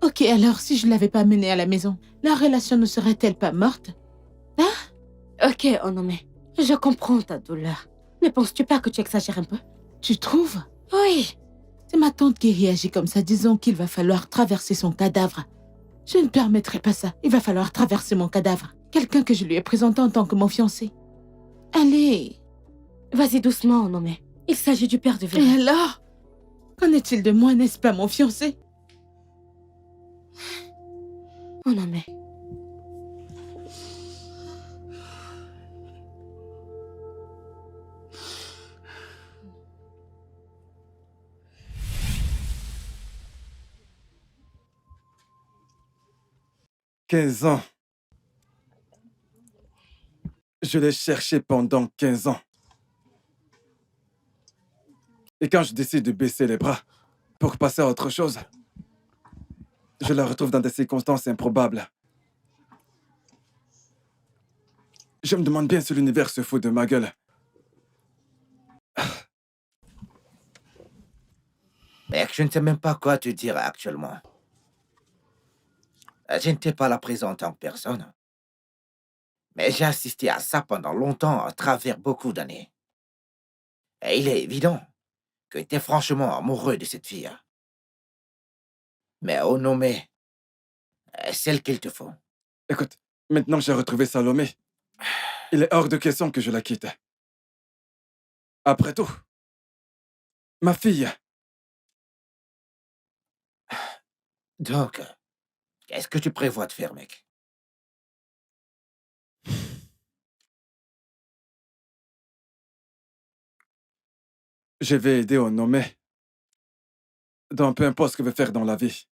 S4: Ok, alors si je ne l'avais pas menée à la maison, la relation ne serait-elle pas morte?
S3: Ok, oh non mais, je comprends ta douleur. Ne penses-tu pas que tu exagères un peu?
S4: Tu trouves?
S3: Oui.
S4: C'est ma tante qui réagit comme ça, disant qu'il va falloir traverser son cadavre. Je ne permettrai pas ça. Il va falloir traverser mon cadavre. Quelqu'un que je lui ai présenté en tant que mon fiancé. Allez.
S3: Vas-y doucement, non mais. Il s'agit du père de Vera.
S4: Et alors? Qu'en est-il de moi, n'est-ce pas mon fiancé?
S3: Oh non mais. «
S5: 15 ans. Je l'ai cherché pendant 15 ans. Et quand je décide de baisser les bras pour passer à autre chose, je la retrouve dans des circonstances improbables. Je me demande bien si l'univers se fout de ma gueule.
S2: Mec, je ne sais même pas quoi te dire actuellement. Je ne t'ai pas la présenter en personne. Mais j'ai assisté à ça pendant longtemps à travers beaucoup d'années. Et il est évident que tu es franchement amoureux de cette fille. Mais au nommé, celle qu'il te faut.
S5: Écoute, maintenant que j'ai retrouvé Salomé, il est hors de question que je la quitte. Après tout, ma fille
S2: Donc, qu'est-ce que tu prévois de faire, mec?
S5: Je vais aider au nommé dans peu importe ce que je vais faire dans la vie.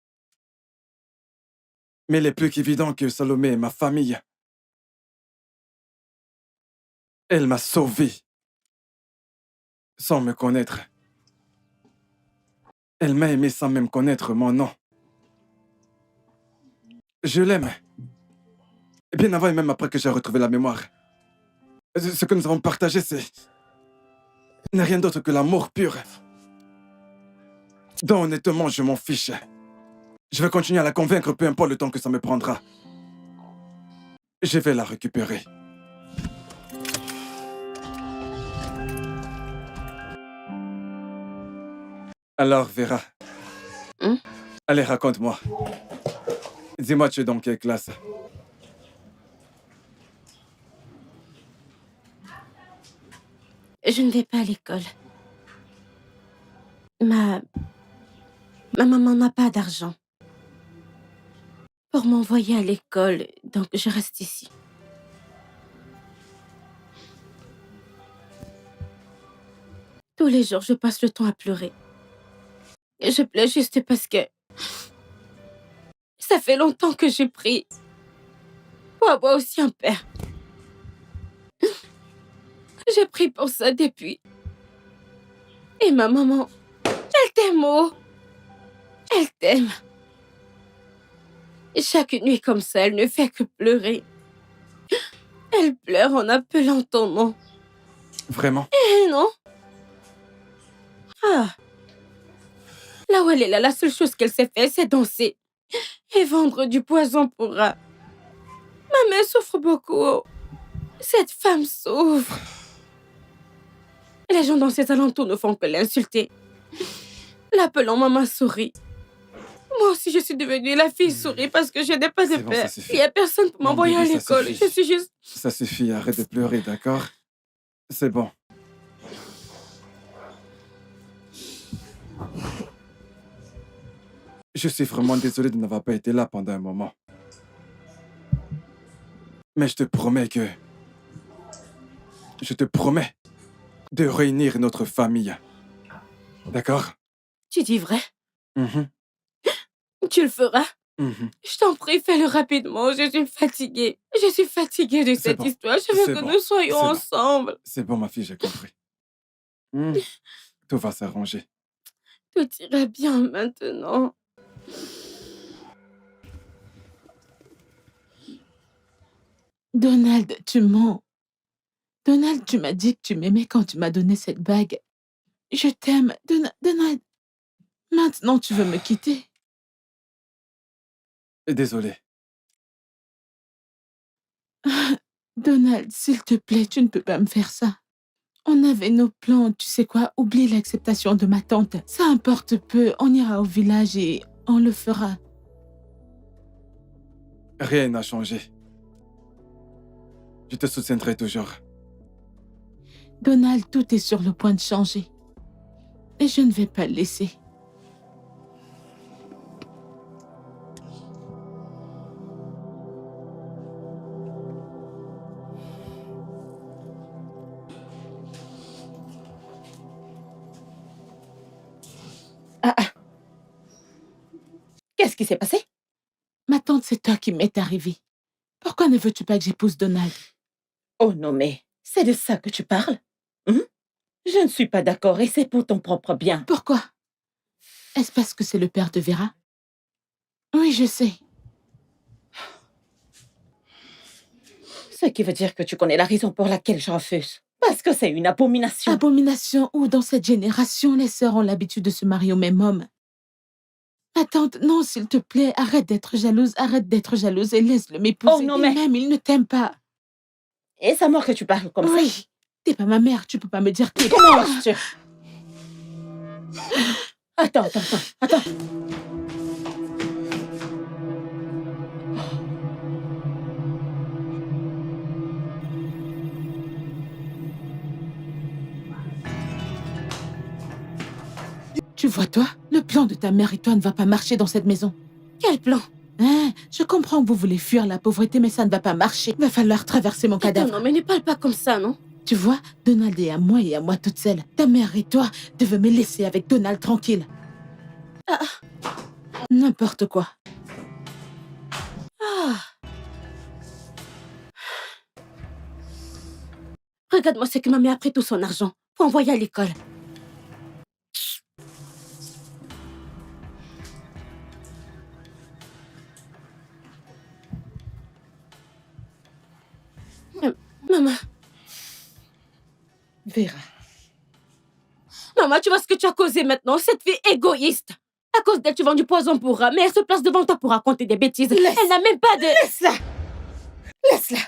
S5: Mais il est plus qu'évident que Salomé est ma famille. Elle m'a sauvé sans me connaître. Elle m'a aimé sans même connaître mon nom. Je l'aime. Bien avant et même après que j'ai retrouvé la mémoire. Ce que nous avons partagé, c'est n'est rien d'autre que l'amour pur. Donc honnêtement, je m'en fiche. Je vais continuer à la convaincre, peu importe le temps que ça me prendra. Je vais la récupérer. Alors, Vera. Allez, raconte-moi. Dis-moi, tu es dans quelle classe?
S3: Je ne vais pas à l'école. Ma maman n'a pas d'argent pour m'envoyer à l'école, donc je reste ici. Tous les jours, je passe le temps à pleurer. Et je pleure juste parce que ça fait longtemps que j'ai pris pour avoir aussi un père. J'ai pris pour ça depuis. Et ma maman, elle t'aime, oh. Elle t'aime. Et chaque nuit comme ça, elle ne fait que pleurer. Elle pleure en appelant ton nom.
S5: Vraiment?
S3: Eh non. Ah. Là où elle est là, la seule chose qu'elle sait faire, c'est danser. Et vendre du poison pour... Ma mère souffre beaucoup. Oh. Cette femme souffre. Les gens dans ses alentours ne font que l'insulter. L'appelant maman souris. Moi aussi, je suis devenue la fille souris parce que je n'ai pas de
S5: C'est bon,
S3: père.
S5: ça suffit.
S3: Il n'y a personne pour m'envoyer à
S5: Bibi, ça
S3: l'école.
S5: suffit.
S3: Je suis juste...
S5: Ça suffit, arrête de pleurer, d'accord? C'est bon. Je suis vraiment désolé de n'avoir pas été là pendant un moment. Mais je te promets que... Je te promets de réunir notre famille. D'accord?
S3: Tu dis vrai?
S5: Mhm,
S3: Tu le feras?
S5: mhm.
S3: Je t'en prie, fais-le rapidement. Je suis fatiguée. Je suis fatiguée de cette
S5: bon.
S3: histoire. Je veux
S5: C'est
S3: que
S5: bon.
S3: nous soyons
S5: C'est bon.
S3: ensemble.
S5: C'est bon, ma fille, j'ai compris. Hmm, Tout va s'arranger.
S3: Tout ira bien maintenant.
S4: Donald, tu mens. Donald, tu m'as dit que tu m'aimais quand tu m'as donné cette bague. Je t'aime, Donald. Maintenant, tu veux me quitter.
S5: Désolé.
S4: Donald, s'il te plaît, tu ne peux pas me faire ça. On avait nos plans, tu sais quoi, oublie l'acceptation de ma tante. Ça importe peu, on ira au village et on le fera.
S5: Rien n'a changé. Je te soutiendrai toujours.
S4: Donald, tout est sur le point de changer. Et je ne vais pas le laisser.
S1: Qu'est-ce qui s'est passé?
S4: Ma tante, c'est toi qui m'est arrivé. Pourquoi ne veux-tu pas que j'épouse Donald?
S1: Oh non, mais c'est de ça que tu parles? Je ne suis pas d'accord et c'est pour ton propre bien.
S4: Pourquoi? Est-ce parce que c'est le père de Vera? Oui, je sais.
S1: Ce qui veut dire que tu connais la raison pour laquelle je refuse. Parce que c'est une abomination.
S4: Abomination où dans cette génération, les sœurs ont l'habitude de se marier au même homme. Ma tante, non, s'il te plaît, arrête d'être jalouse et laisse-le m'épouser.
S1: Oh non,
S4: Et
S1: mais-
S4: même, il ne t'aime pas.
S1: Et c'est à moi que tu parles comme ça.
S4: Oui, t'es pas ma mère, tu peux pas me dire que...
S1: Comment oses-tu? Attends.
S4: Tu vois, toi, le plan de ta mère et toi ne va pas marcher dans cette maison.
S3: Quel plan?
S4: Hein, je comprends que vous voulez fuir la pauvreté, mais ça ne va pas marcher. Va falloir traverser mon
S3: Attends,
S4: cadavre.
S3: non, mais ne parle pas comme ça, non?
S4: Tu vois, Donald est à moi et à moi toute seule. Ta mère et toi devez me laisser avec Donald tranquille. N'importe quoi.
S3: Regarde-moi ce que ma mère a pris tout son argent pour envoyer à l'école. Maman,
S4: Vera.
S3: maman, tu vois ce que tu as causé maintenant? Cette fille égoïste. À cause d'elle, tu vends du poison pour rat, mais elle se place devant toi pour raconter des bêtises. Elle n'a même pas de...
S4: Laisse-la. Laisse-la.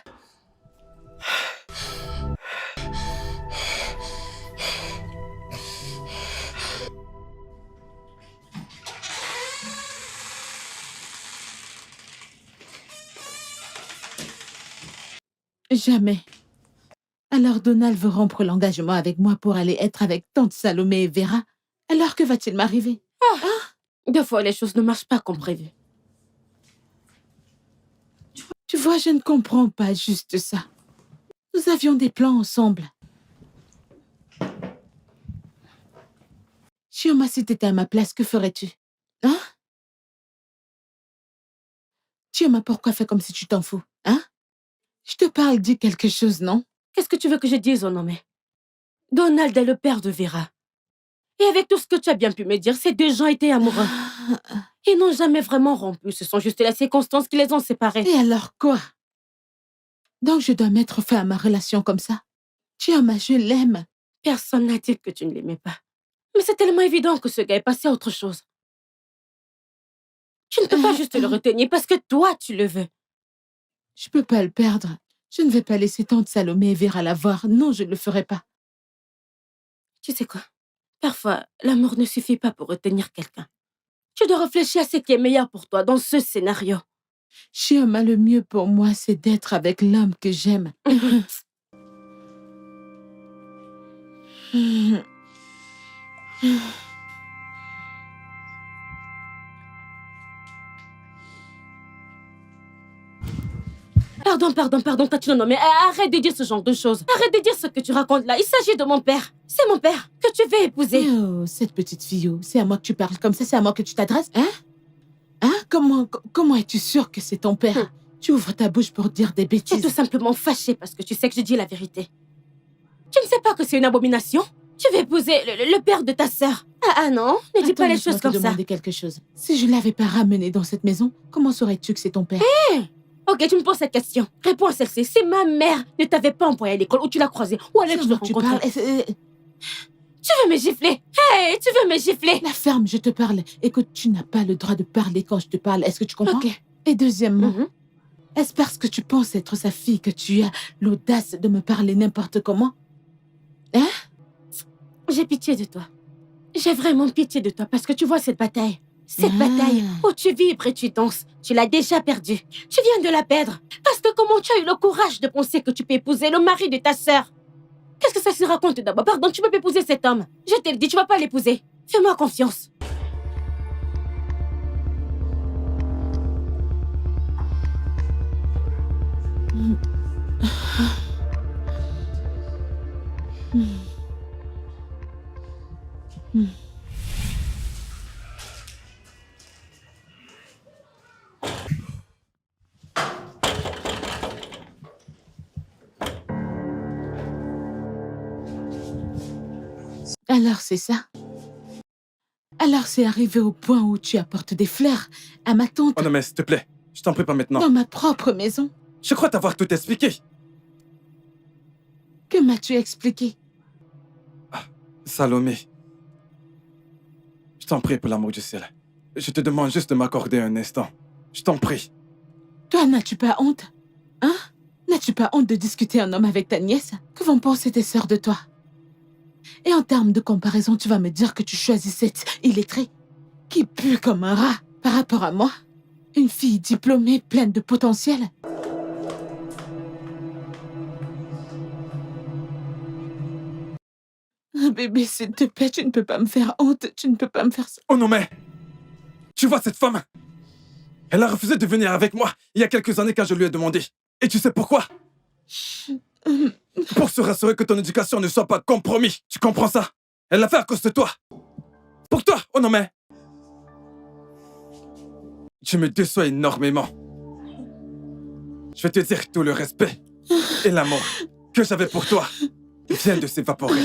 S4: Jamais. Alors Donald veut rompre l'engagement avec moi pour aller être avec tante Salomé et Vera. Alors que va-t-il m'arriver?
S3: Des fois, les choses ne marchent pas comme prévu.
S4: Tu vois, je ne comprends pas juste ça. Nous avions des plans ensemble. Chioma, si t'étais à ma place, que ferais-tu? Hein? Chioma, pourquoi fais comme si tu t'en fous? Hein? Je te parle, dis quelque chose, non?
S3: Qu'est-ce que tu veux que je dise, Onome? Donald est le père de Vera. Et avec tout ce que tu as bien pu me dire, ces deux gens étaient amoureux. Ils n'ont jamais vraiment rompu. Ce sont juste les circonstances qui les ont séparés.
S4: Et alors quoi? Donc je dois mettre fin à ma relation comme ça? Chioma, je l'aime.
S3: Personne n'a dit que tu ne l'aimais pas. Mais c'est tellement évident que ce gars est passé à autre chose. Tu ne peux pas juste le retenir parce que toi, tu le veux.
S4: Je peux pas le perdre. Je ne vais pas laisser tante Salomé et Vera la voir. Non, je ne le ferai pas.
S3: Tu sais quoi? Parfois, l'amour ne suffit pas pour retenir quelqu'un. Tu dois réfléchir à ce qui est meilleur pour toi dans ce scénario.
S4: Chioma, le mieux pour moi, c'est d'être avec l'homme que j'aime.
S3: Pardon, Tachino, mais arrête de dire ce genre de choses. Arrête de dire ce que tu racontes là. Il s'agit de mon père. C'est mon père que tu veux épouser.
S4: Oh, cette petite fille, oh, c'est à moi que tu parles comme ça, c'est à moi que tu t'adresses, hein? Hein? Comment es-tu sûre que c'est ton père? Tu ouvres ta bouche pour dire des
S3: Tu es
S4: bêtises.
S3: tout simplement fâché parce que tu sais que je dis la vérité. Tu ne sais pas que c'est une abomination? Tu veux épouser le père de ta sœur. Ah non, ne dis pas les choses comme
S4: te
S3: ça.
S4: demander quelque chose. Si je l'avais pas ramené dans cette maison, comment saurais-tu que c'est ton père?
S3: Ok, tu me poses cette question. Réponds à celle-ci. Si ma mère ne t'avait pas envoyé à l'école, où tu l'as croisée, où allais-tu
S4: C'est
S3: le
S4: à moi que tu
S3: rencontrer?
S4: parles.
S3: Tu veux me gifler? Hey, tu veux me gifler?
S4: La ferme, je te parle. Écoute, tu n'as pas le droit de parler quand je te parle. Est-ce que tu comprends?
S3: Ok.
S4: Et deuxièmement,
S3: Mhm.
S4: est-ce parce que tu penses être sa fille que tu as l'audace de me parler n'importe comment?
S3: J'ai pitié de toi. J'ai vraiment pitié de toi parce que tu vois cette bataille. Cette bataille où tu vibres et tu danses, tu l'as déjà perdue. Tu viens de la perdre. Parce que comment tu as eu le courage de penser que tu peux épouser le mari de ta sœur? Qu'est-ce que ça se raconte d'abord? Pardon, tu peux pas épouser cet homme. Je te le dis, tu vas pas l'épouser. Fais-moi confiance.
S4: Alors c'est ça? Alors c'est arrivé au point où tu apportes des fleurs à ma tante
S5: Oh non, mais s'il te plaît, je t'en prie pas maintenant.
S4: dans ma propre maison?
S5: Je crois t'avoir tout expliqué.
S4: Que m'as-tu expliqué?
S5: Salomé. Je t'en prie pour l'amour du ciel. Je te demande juste de m'accorder un instant. Je t'en prie.
S4: Toi, n'as-tu pas honte? Hein? N'as-tu pas honte de discuter un homme avec ta nièce? Que vont penser tes sœurs de toi? Et en termes de comparaison, tu vas me dire que tu choisis cette illettrée qui pue comme un rat par rapport à moi? Une fille diplômée, pleine de potentiel? Ah, bébé, s'il te plaît, tu ne peux pas me faire honte. Tu ne peux pas me faire ça.
S5: Oh non, mais... Tu vois cette femme? Elle a refusé de venir avec moi il y a quelques années quand je lui ai demandé. Et tu sais pourquoi? Pour se rassurer que ton éducation ne soit pas compromise. Tu comprends ça? Elle l'a fait à cause de toi. Pour toi, oh non mais... Tu me déçois énormément. Je vais te dire que tout le respect et l'amour que j'avais pour toi vient de s'évaporer.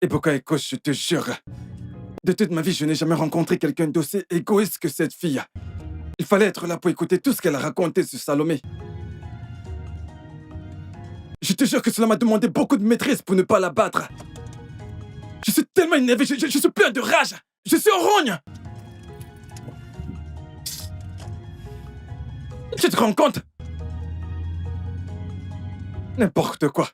S5: Et pourquoi, écoute, je te jure, de toute ma vie, je n'ai jamais rencontré quelqu'un d'aussi égoïste que cette fille. Il fallait être là pour écouter tout ce qu'elle a raconté sur Salomé. Je te jure que cela m'a demandé beaucoup de maîtrise pour ne pas la battre. Je suis tellement énervé, je suis plein de rage. Je suis en rogne. Tu te rends compte? N'importe quoi.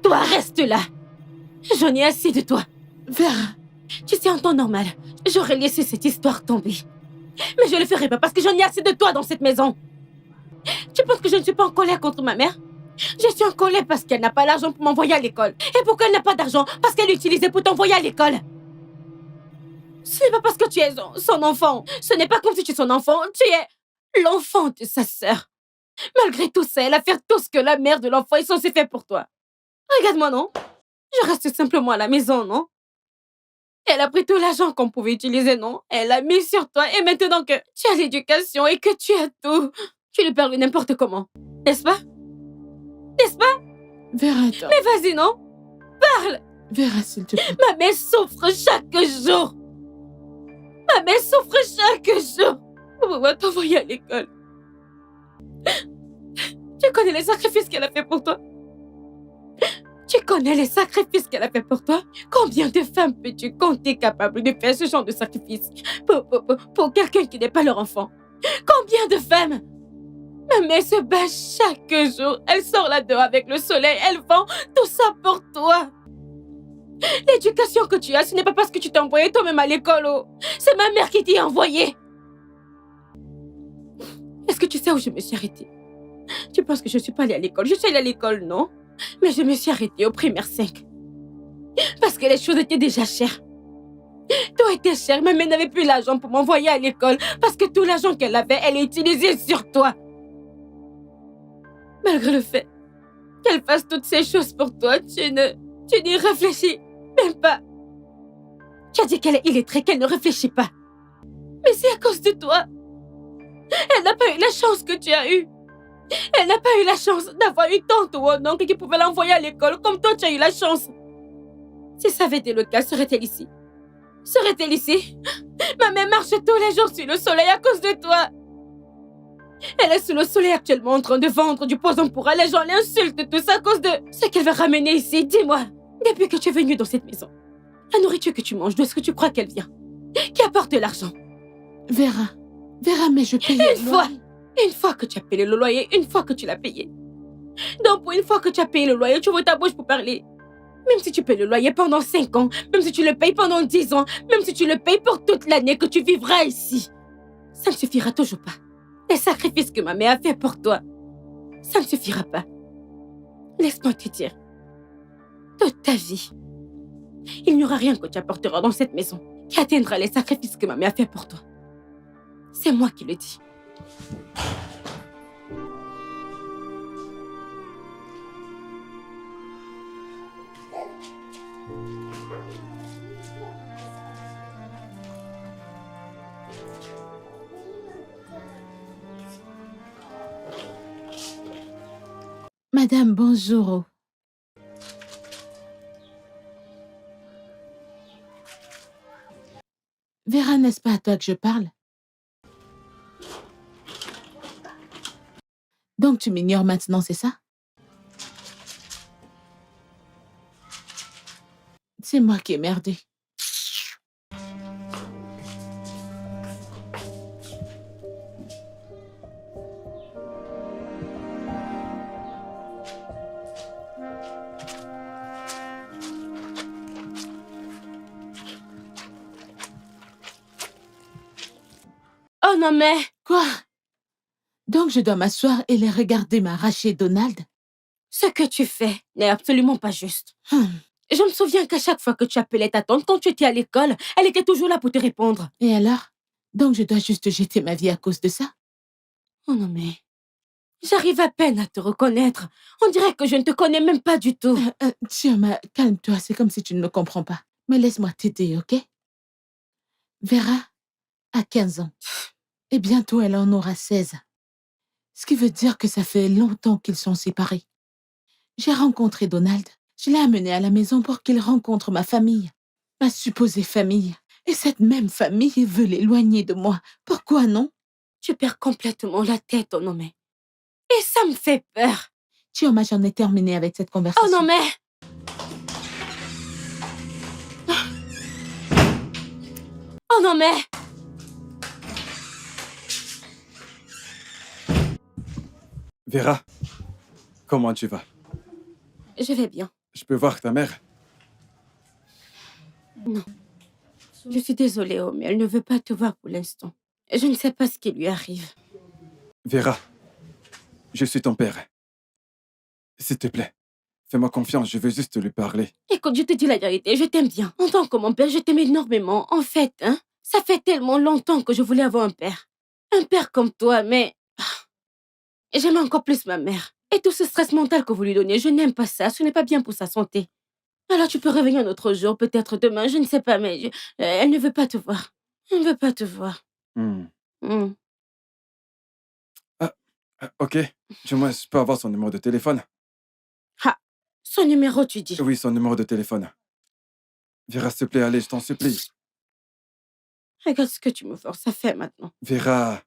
S3: Toi, reste là. J'en ai assez de toi.
S4: Vera,
S3: Tu sais, en temps normal, j'aurais laissé cette histoire tomber. Mais je le ferai pas parce que j'en ai assez de toi dans cette maison. Tu penses que je ne suis pas en colère contre ma mère? Je suis en colère parce qu'elle n'a pas l'argent pour m'envoyer à l'école. Et pourquoi elle n'a pas d'argent? Parce qu'elle l'utilisait pour t'envoyer à l'école. Ce n'est pas parce que tu es son enfant. Ce n'est pas comme si tu es son enfant. Tu es l'enfant de sa sœur. Malgré tout ça, elle a fait tout ce que la mère de l'enfant est censée faire pour toi. Regarde-moi, non? Je reste simplement à la maison, non? Elle a pris tout l'argent qu'on pouvait utiliser, non? Elle l'a mis sur toi et maintenant que tu as l'éducation et que tu as tout, tu lui parles n'importe comment. N'est-ce pas? N'est-ce pas?
S4: Vera, attends.
S3: Mais vas-y, non?
S4: Vera, s'il te plaît.
S3: Ma mère souffre chaque jour. Ma mère souffre chaque jour. On va t'envoyer à l'école. Tu connais les sacrifices qu'elle a fait pour toi? Tu connais les sacrifices qu'elle a fait pour toi? Combien de femmes peux-tu compter capables de faire ce genre de sacrifice pour quelqu'un qui n'est pas leur enfant? Combien de femmes? Ma mère se bat chaque jour. Elle sort là-dehors avec le soleil. Elle vend tout ça pour toi. L'éducation que tu as, ce n'est pas parce que tu t'es envoyé toi-même à l'école. Oh. C'est ma mère qui t'y a envoyé. Est-ce que tu sais où je me suis arrêtée? Tu penses que je ne suis pas allée à l'école? Je suis allée à l'école, non? Mais je me suis arrêtée au primaire 5. Parce que les choses étaient déjà chères. Tout était cher. Ma mère n'avait plus l'argent pour m'envoyer à l'école. Parce que tout l'argent qu'elle avait, elle l'a utilisé sur toi. Malgré le fait qu'elle fasse toutes ces choses pour toi, tu n'y réfléchis même pas. Tu as dit qu'elle est illettrée, qu'elle ne réfléchit pas. Mais c'est à cause de toi. Elle n'a pas eu la chance que tu as eue. Elle n'a pas eu la chance d'avoir une tante ou un oncle qui pouvait l'envoyer à l'école comme toi tu as eu la chance. Si ça avait été le cas, serait-elle ici? Serait-elle ici? Ma mère marche tous les jours sur le soleil à cause de toi. Elle est sous le soleil actuellement en train de vendre du poison pour elle. Les gens l'insultent tous à cause de ce qu'elle va ramener ici. Dis-moi, depuis que tu es venue dans cette maison, la nourriture que tu manges, d'où est-ce que tu crois qu'elle vient? Qui apporte de l'argent?
S4: Vera, mais je paye
S3: Une fois que tu as payé le loyer, une fois que tu l'as payé. Donc pour une fois que tu as payé le loyer, tu ouvres ta bouche pour parler. Même si tu payes le loyer pendant 5 ans, même si tu le payes pendant 10 ans, même si tu le payes pour toute l'année que tu vivras ici, ça ne suffira toujours pas. Les sacrifices que ma mère a fait pour toi, ça ne suffira pas. Laisse-moi te dire, toute ta vie, il n'y aura rien que tu apporteras dans cette maison qui atteindra les sacrifices que ma mère a fait pour toi. C'est moi qui le dis.
S4: Madame, bonjour. Vera, n'est-ce pas à toi que je parle? Donc tu m'ignores maintenant, c'est ça? C'est moi qui ai merdé.
S3: Oh non mais...
S4: Quoi? Donc je dois m'asseoir et les regarder m'arracher Donald?
S3: Ce que tu fais n'est absolument pas juste.
S4: Hum.
S3: Je me souviens qu'à chaque fois que tu appelais ta tante quand tu étais à l'école, elle était toujours là pour te répondre.
S4: Et alors? Donc je dois juste jeter ma vie à cause de ça?
S3: Oh non mais... J'arrive à peine à te reconnaître. On dirait que je ne te connais même pas du tout.
S4: Chioma, calme-toi, c'est comme si tu ne me comprends pas. Mais laisse-moi t'aider, ok? Vera a 15 ans. Et bientôt elle en aura 16. Ce qui veut dire que ça fait longtemps qu'ils sont séparés. J'ai rencontré Donald. Je l'ai amené à la maison pour qu'il rencontre ma famille. Ma supposée famille. Et cette même famille veut l'éloigner de moi. Pourquoi non?
S3: Tu perds complètement la tête, oh non mais... Et ça me fait peur.
S4: Chioma, j'en ai terminé avec cette
S3: Oh
S4: conversation.
S3: non mais... Oh non mais...
S5: Vera, comment tu vas?
S3: Je vais bien.
S5: Je peux voir ta mère?
S3: Non. Je suis désolée, oh, mais elle ne veut pas te voir pour l'instant. Je ne sais pas ce qui lui arrive.
S5: Vera, je suis ton père. S'il te plaît, fais-moi confiance, je veux juste lui parler.
S3: Écoute, je te dis la vérité, je t'aime bien. En tant que mon père, je t'aime énormément. En fait, hein, ça fait tellement longtemps que je voulais avoir un père. Un père comme toi, mais... J'aime encore plus ma mère. Et tout ce stress mental que vous lui donnez, je n'aime pas ça. Ce n'est pas bien pour sa santé. Alors tu peux revenir un autre jour, peut-être demain, je ne sais pas, mais elle ne veut pas te voir. Elle ne veut pas te voir.
S5: Hmm.
S3: Hmm.
S5: Ok, du moins, je peux avoir son numéro de téléphone?
S3: Son numéro, tu dis.
S5: Oui, son numéro de téléphone. Vera, s'il te plaît, allez, je t'en supplie.
S3: Regarde ce que tu me forces à faire maintenant.
S5: Vera,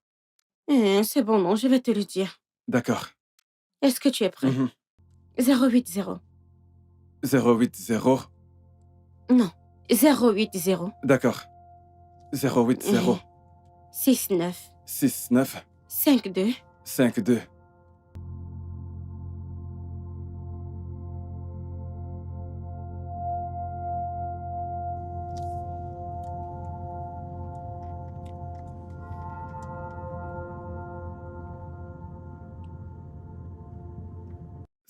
S3: C'est bon, non, je vais te le dire.
S5: d'accord.
S3: Est-ce que tu es prêt?
S5: Mhm.
S3: 080.
S5: 080,
S3: Non, 080.
S5: d'accord. 080
S3: 69
S5: 69
S3: 52
S5: 52.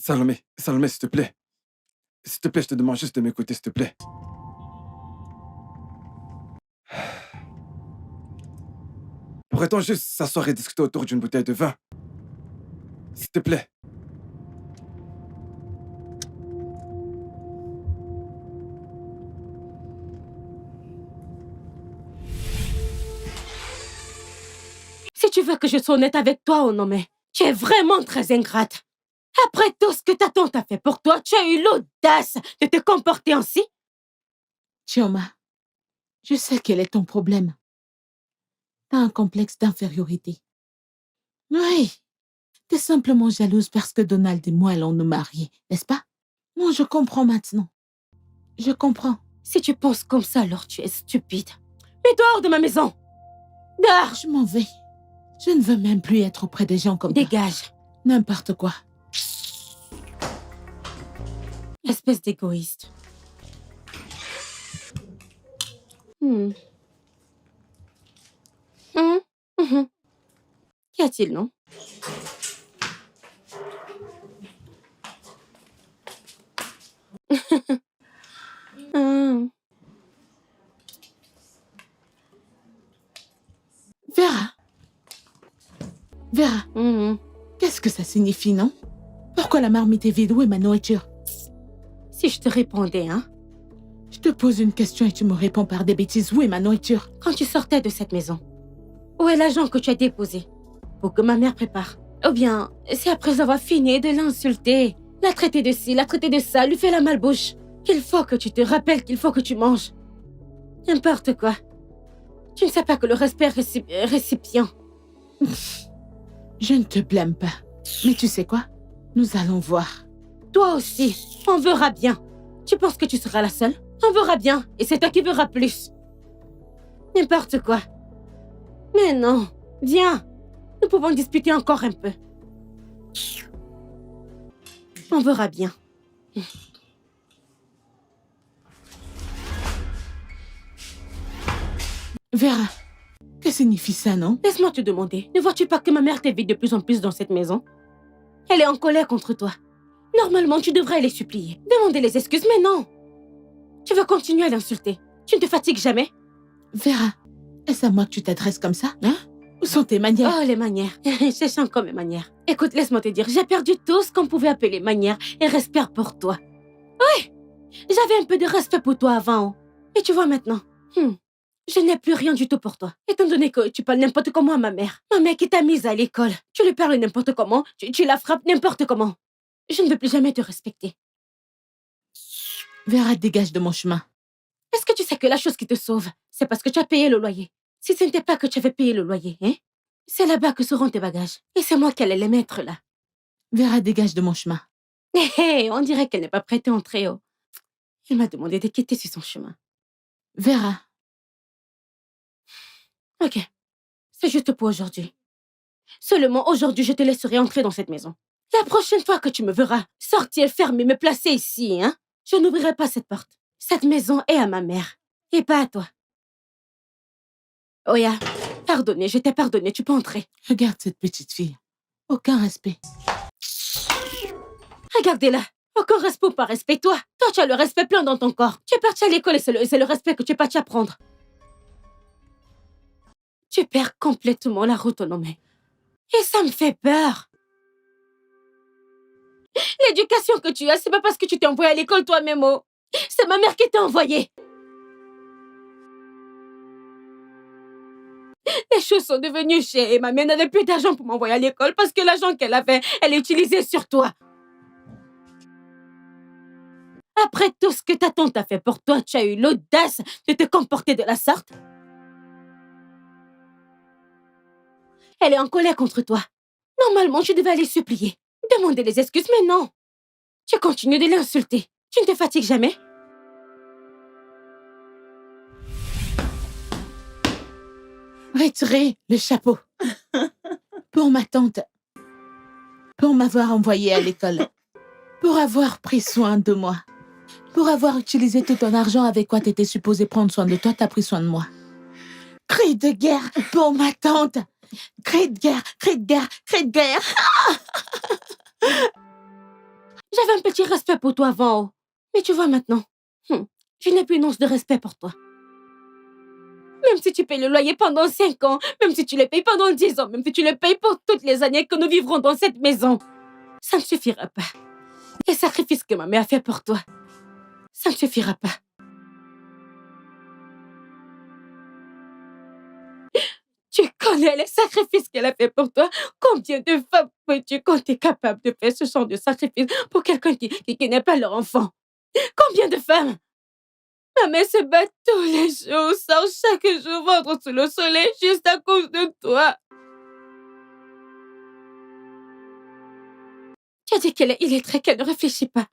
S5: Salomé, Salomé, s'il te plaît. S'il te plaît, je te demande juste de m'écouter, s'il te plaît. Pourrait-on juste s'asseoir et discuter autour d'une bouteille de vin? S'il te plaît.
S3: Si tu veux que je sois honnête avec toi, oh non, mais tu es vraiment très ingrate. Après tout ce que ta tante a fait pour toi, tu as eu l'audace de te comporter ainsi?
S4: Chioma, je sais quel est ton problème. T'as un complexe d'infériorité. Oui, t'es simplement jalouse parce que Donald et moi allons nous marier, n'est-ce pas? Non, je comprends maintenant. Je comprends.
S3: Si tu penses comme ça, alors tu es stupide. Mets-toi hors de ma maison. Dehors.
S4: Je m'en vais. Je ne veux même plus être auprès des gens comme toi.
S3: Dégage.
S4: N'importe quoi.
S3: Espèce d'égoïste. Qu'y a-t-il, non?
S4: Vera. Vera, qu'est-ce que ça signifie, non? Pourquoi la marmite est vide? Où est ma nourriture?
S3: Si je te répondais, hein?
S4: Je te pose une question et tu me réponds par des bêtises. Où est ma nourriture?
S3: Quand tu sortais de cette maison, où est l'argent que tu as déposé pour que ma mère prépare? Ou bien, c'est après avoir fini de l'insulter, la traiter de ci, la traiter de ça, lui faire la malbouche, qu'il faut que tu te rappelles qu'il faut que tu manges. N'importe quoi. Tu ne sais pas que le respect est récipient.
S4: Je ne te blâme pas. Mais tu sais quoi? Nous allons voir.
S3: Toi aussi, on verra bien. Tu penses que tu seras la seule? On verra bien, et c'est toi qui verras plus. N'importe quoi. Mais non, viens. Nous pouvons discuter encore un peu. On verra bien.
S4: Vera, Que signifie ça, non?
S3: Laisse-moi te demander, ne vois-tu pas que ma mère t'évite de plus en plus dans cette maison? Elle est en colère contre toi. Normalement, tu devrais les supplier, demander les excuses, mais non. Tu vas continuer à l'insulter. Tu ne te fatigues jamais?
S4: Vera, est-ce à moi que tu t'adresses comme ça, hein? Où sont tes manières?
S3: Oh, les manières. C'est encore mes manières. Écoute, laisse-moi te dire, j'ai perdu tout ce qu'on pouvait appeler manières et respect pour toi. Oui, j'avais un peu de respect pour toi avant. Et tu vois maintenant, je n'ai plus rien du tout pour toi. Étant donné que tu parles n'importe comment à ma mère. Ma mère qui t'a mise à l'école. Tu lui parles n'importe comment, tu la frappes n'importe comment. Je ne veux plus jamais te respecter.
S4: Vera, dégage de mon chemin.
S3: Est-ce que tu sais que la chose qui te sauve, c'est parce que tu as payé le loyer? Si ce n'était pas que tu avais payé le loyer, hein? C'est là-bas que seront tes bagages. Et c'est moi qui allais les mettre là.
S4: Vera, dégage de mon chemin.
S3: Hé, on dirait qu'elle n'est pas prête à entrer. Oh. Il m'a demandé de quitter sur son chemin.
S4: Vera.
S3: Ok, c'est juste pour aujourd'hui. Seulement aujourd'hui, je te laisserai entrer dans cette maison. La prochaine fois que tu me verras sortir, fermer, me placer ici, hein, je n'ouvrirai pas cette porte. Cette maison est à ma mère, et pas à toi. Oya, pardonnez, je t'ai pardonné, tu peux entrer.
S4: Regarde cette petite fille. Aucun respect.
S3: Regardez-la. Aucun respect ou pas respect, toi. Toi, tu as le respect plein dans ton corps. Tu es parti à l'école et c'est le respect que tu es parti apprendre. Tu perds complètement la autonomie. Et ça me fait peur. L'éducation que tu as, c'est pas parce que tu t'es envoyé à l'école toi-même, oh. C'est ma mère qui t'a envoyé. Les choses sont devenues chères et ma mère n'avait plus d'argent pour m'envoyer à l'école parce que l'argent qu'elle avait, elle l'utilisait sur toi. Après tout ce que ta tante a fait pour toi, tu as eu l'audace de te comporter de la sorte? Elle est en colère contre toi. Normalement, tu devais aller supplier, demander les excuses, mais non. Tu continues de l'insulter. Tu ne te fatigues jamais?
S4: Retirez le chapeau. Pour ma tante. Pour m'avoir envoyée à l'école. Pour avoir pris soin de moi. Pour avoir utilisé tout ton argent avec quoi t'étais supposé prendre soin de toi, t'as pris soin de moi. Cri de guerre pour ma tante. Cri de guerre, cri de guerre, cri de guerre.
S3: J'avais un petit respect pour toi avant, oh. Mais tu vois maintenant, je n'ai plus une once de respect pour toi. Même si tu payes le loyer pendant 5 ans, même si tu le payes pendant 10 ans, même si tu le payes pour toutes les années que nous vivrons dans cette maison, ça ne suffira pas. Les sacrifices que ma mère a fait pour toi, ça ne suffira pas. Tu connais les sacrifices qu'elle a fait pour toi? Combien de femmes peux-tu compter capable de faire ce genre de sacrifice pour quelqu'un qui n'est pas leur enfant? Combien de femmes? Ma mère se bat tous les jours, sort chaque jour vendre sous le soleil juste à cause de toi. Tu as dit qu'elle est illettrée, qu'elle ne réfléchit pas.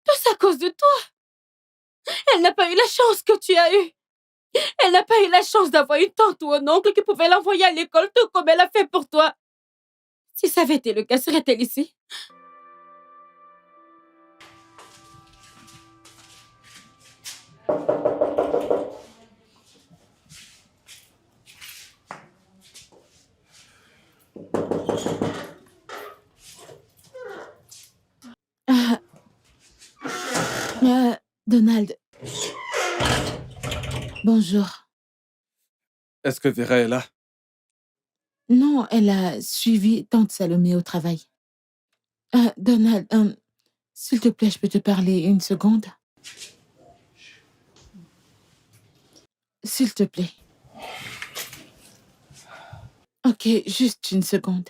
S3: Tout ça à cause de toi. Elle n'a pas eu la chance que tu as eue. Elle n'a pas eu la chance d'avoir une tante ou un oncle qui pouvait l'envoyer à l'école tout comme elle a fait pour toi. Si ça avait été le cas, serait-elle ici?
S4: Donald. Bonjour.
S5: Est-ce que Vera est là?
S4: Non, elle a suivi tante Salomé au travail. Donald, s'il te plaît, je peux te parler une seconde? S'il te plaît. Ok, juste une seconde.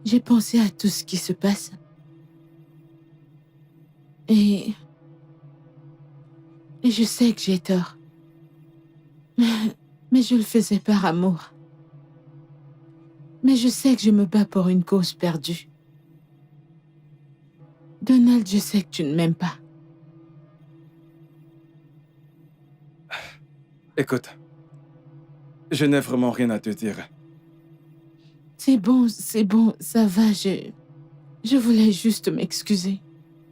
S4: J'ai pensé à tout ce qui se passe. Et je sais que j'ai tort. Mais je le faisais par amour. Mais je sais que je me bats pour une cause perdue. Donald, je sais que tu ne m'aimes pas.
S5: Écoute, je n'ai vraiment rien à te dire.
S4: C'est bon, ça va, je voulais juste m'excuser.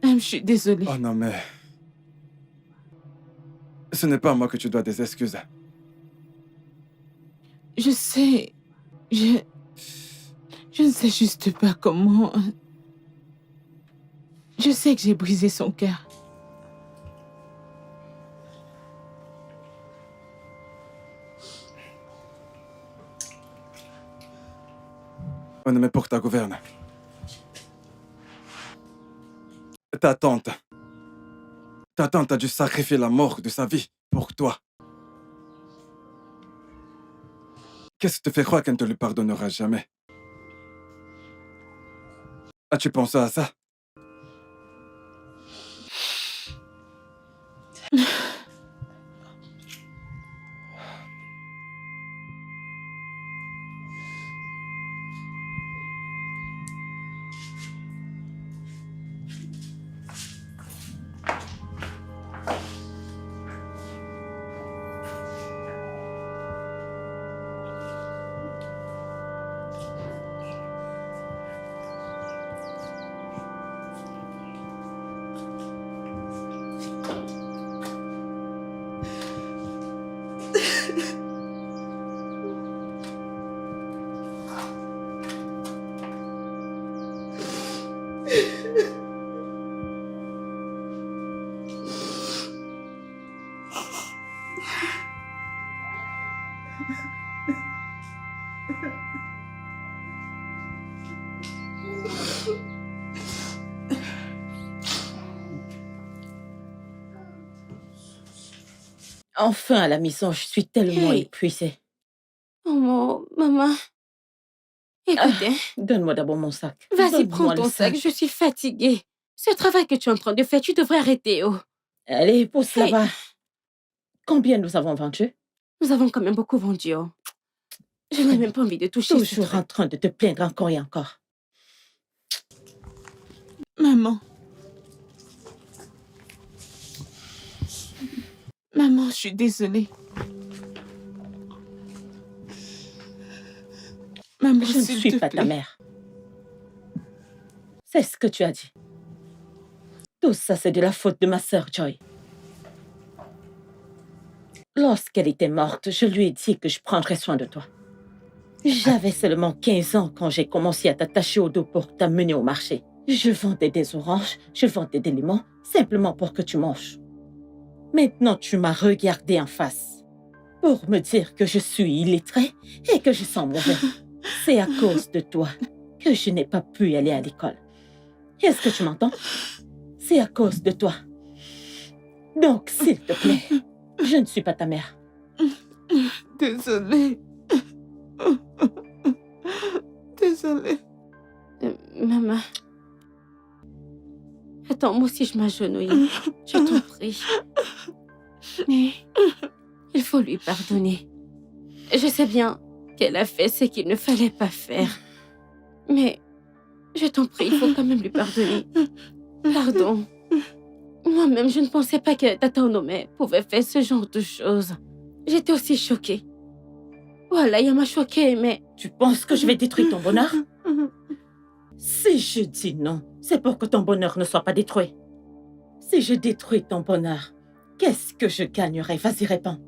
S4: Je suis désolée.
S5: Oh non, mais... Ce n'est pas à moi que tu dois des excuses.
S4: Je sais, je ne sais juste pas comment... Je sais que j'ai brisé son cœur.
S5: On ne met pour ta gouverne. Ta tante a dû sacrifier la mort de sa vie pour toi. Qu'est-ce qui te fait croire qu'elle ne te le pardonnera jamais? As-tu pensé à ça?
S1: Enfin à la maison, je suis tellement épuisée.
S3: Oh, maman. Écoutez,
S1: Donne-moi d'abord mon sac.
S3: vas-y,
S1: Donne-moi
S3: prends
S1: le
S3: ton sac. Je suis fatiguée. Ce travail que tu es en train de faire, tu devrais arrêter, oh.
S1: Allez, pousse
S3: Hey.
S1: là-bas. Combien nous avons vendu?
S3: Nous avons quand même beaucoup vendu, oh. Je n'ai même pas envie de toucher ce
S1: Toujours
S3: truc.
S1: en train de te plaindre encore et encore.
S4: Maman. Maman, je suis désolée. Maman,
S1: Je ne
S4: s'il
S1: suis
S4: te
S1: pas
S4: plaît.
S1: ta mère. C'est ce que tu as dit. Tout ça, c'est de la faute de ma sœur Joy. Lorsqu'elle était morte, je lui ai dit que je prendrais soin de toi. J'avais seulement 15 ans quand j'ai commencé à t'attacher au dos pour t'amener au marché. Je vendais des oranges, je vendais des limons, simplement pour que tu manges. Maintenant, tu m'as regardé en face pour me dire que je suis illettrée et que je sens mauvais. C'est à cause de toi que je n'ai pas pu aller à l'école. Est-ce que tu m'entends? C'est à cause de toi. Donc, s'il te plaît, je ne suis pas ta mère.
S4: Désolée. Désolée.
S3: Maman. Attends, moi aussi je m'agenouille. Je t'en prie. Mais il faut lui pardonner. Je sais bien qu'elle a fait ce qu'il ne fallait pas faire. Mais je t'en prie, il faut quand même lui pardonner. Pardon. Moi-même, je ne pensais pas que Tata Onome pouvait faire ce genre de choses. J'étais aussi choquée. Voilà, il m'a choquée, mais...
S1: Tu penses que je vais détruire ton bonheur? Si je dis non, c'est pour que ton bonheur ne soit pas détruit. Si je détruis ton bonheur, qu'est-ce que je gagnerai? Vas-y, réponds.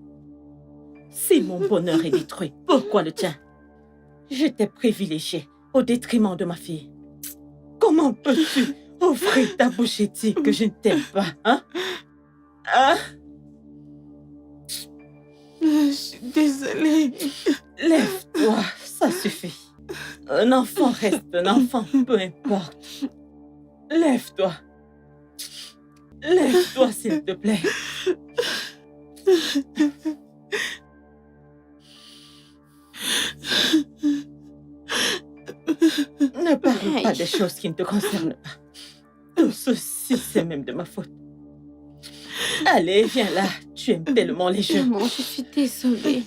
S1: Si mon bonheur est détruit, pourquoi le tien? Je t'ai privilégié au détriment de ma fille. Comment peux-tu ouvrir ta bouche et dire que je ne t'aime pas, hein? Hein?
S4: Je suis désolée.
S1: Lève-toi, ça suffit. Un enfant reste un enfant, peu importe. Lève-toi. Lève-toi, s'il te plaît. Ne parle pas des choses qui ne te concernent pas. Tout ceci, c'est même de ma faute. Allez, viens là. Tu aimes tellement les jeux.
S3: Maman, je suis désolée.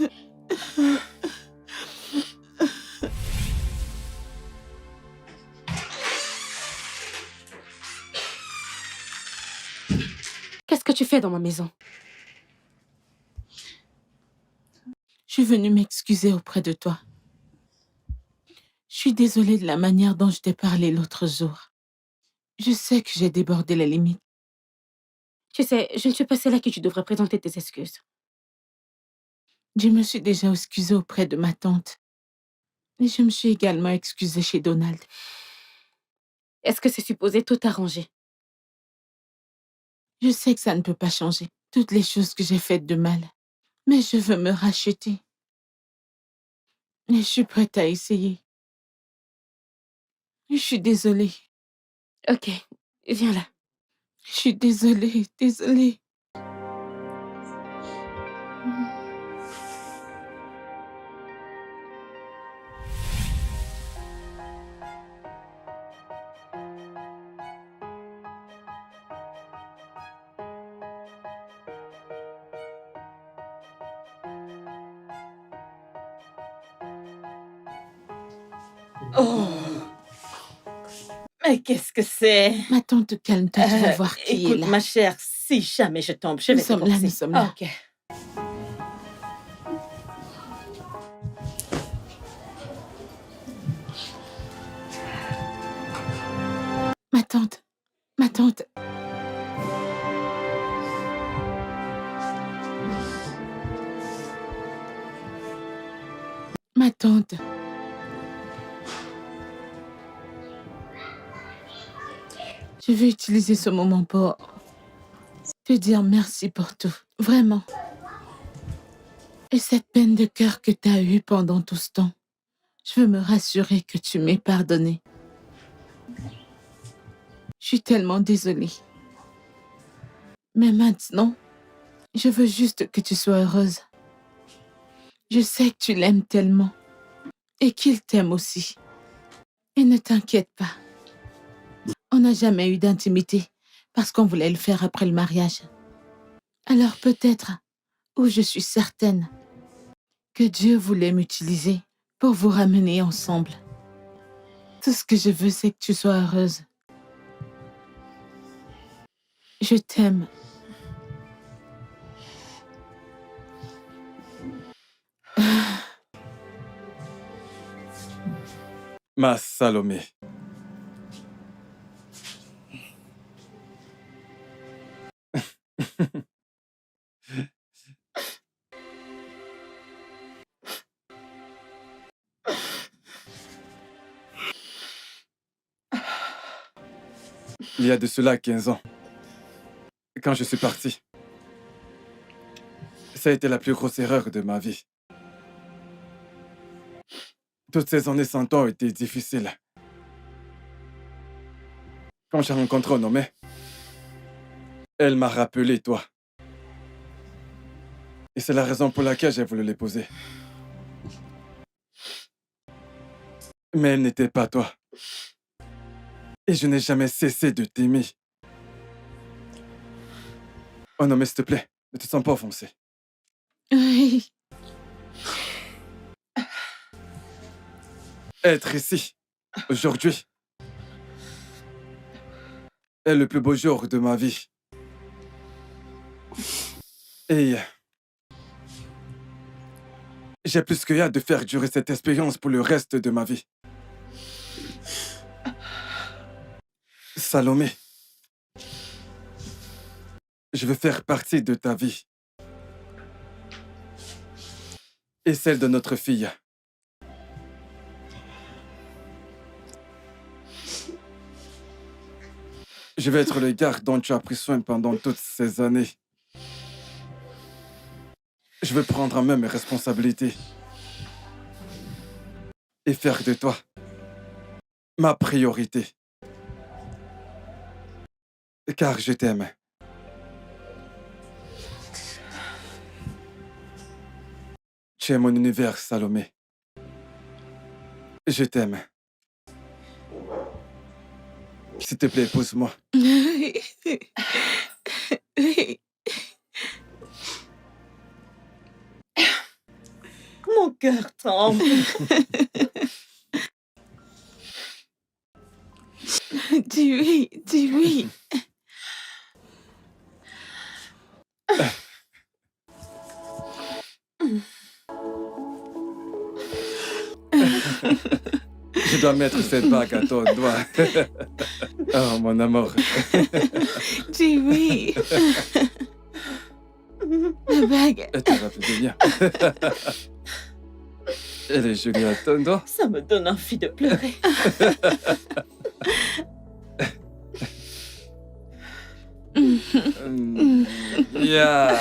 S3: Qu'est-ce que tu fais dans ma maison?
S4: Je suis venue m'excuser auprès de toi. Je suis désolée de la manière dont je t'ai parlé l'autre jour. Je sais que j'ai débordé les limites.
S3: Tu sais, je ne suis pas celle à qui tu devrais présenter tes excuses.
S4: Je me suis déjà excusée auprès de ma tante. Et je me suis également excusée chez Donald.
S3: Est-ce que c'est supposé tout arranger?
S4: Je sais que ça ne peut pas changer toutes les choses que j'ai faites de mal. Mais je veux me racheter. Et je suis prête à essayer. Je suis désolée.
S3: Ok, viens là.
S4: Je suis désolée, désolée.
S1: Oh! Mais qu'est-ce que c'est?
S4: Ma tante, calme-toi, tu vas voir qui est
S1: Écoute,
S4: là.
S1: ma chère, si jamais je tombe, je
S4: Nous
S1: vais te
S4: sommes là,
S1: forcer.
S4: nous sommes là.
S1: Ok.
S4: Ma tante, ma tante. Ma tante. Je veux utiliser ce moment pour te dire merci pour tout. Vraiment. Et cette peine de cœur que tu as eue pendant tout ce temps, je veux me rassurer que tu m'aies pardonné. Je suis tellement désolée. Mais maintenant, je veux juste que tu sois heureuse. Je sais que tu l'aimes tellement et qu'il t'aime aussi. Et ne t'inquiète pas. On n'a jamais eu d'intimité parce qu'on voulait le faire après le mariage. Alors peut-être, ou je suis certaine, que Dieu voulait m'utiliser pour vous ramener ensemble. Tout ce que je veux, c'est que tu sois heureuse. Je t'aime.
S5: Ma Salomé. Il y a de cela 15 ans, quand je suis parti, ça a été la plus grosse erreur de ma vie. Toutes ces années sans toi ont été difficiles. Quand j'ai rencontré Onome, elle m'a rappelé toi. Et c'est la raison pour laquelle j'ai voulu l'épouser. Mais elle n'était pas toi. Et je n'ai jamais cessé de t'aimer. Onome, s'il te plaît, ne te sens pas offensé.
S4: Oui.
S5: Être ici, aujourd'hui, est le plus beau jour de ma vie. Et j'ai plus que hâte de faire durer cette expérience pour le reste de ma vie. Salomé, je veux faire partie de ta vie. Et celle de notre fille. Je vais être le gars dont tu as pris soin pendant toutes ces années. Je veux prendre en main mes responsabilités. Et faire de toi ma priorité. Car je t'aime. Tu es mon univers, Salomé. Je t'aime. S'il te plaît, épouse-moi.
S4: Oui.
S1: Mon cœur tremble.
S4: Dis oui, dis oui.
S5: Je dois mettre cette bague à ton doigt. Oh, mon amour.
S4: Jimmy. La bague.
S5: Elle te rappelle de bien. Elle est jolie à ton doigt.
S1: Ça me donne envie de pleurer.
S5: Yeah.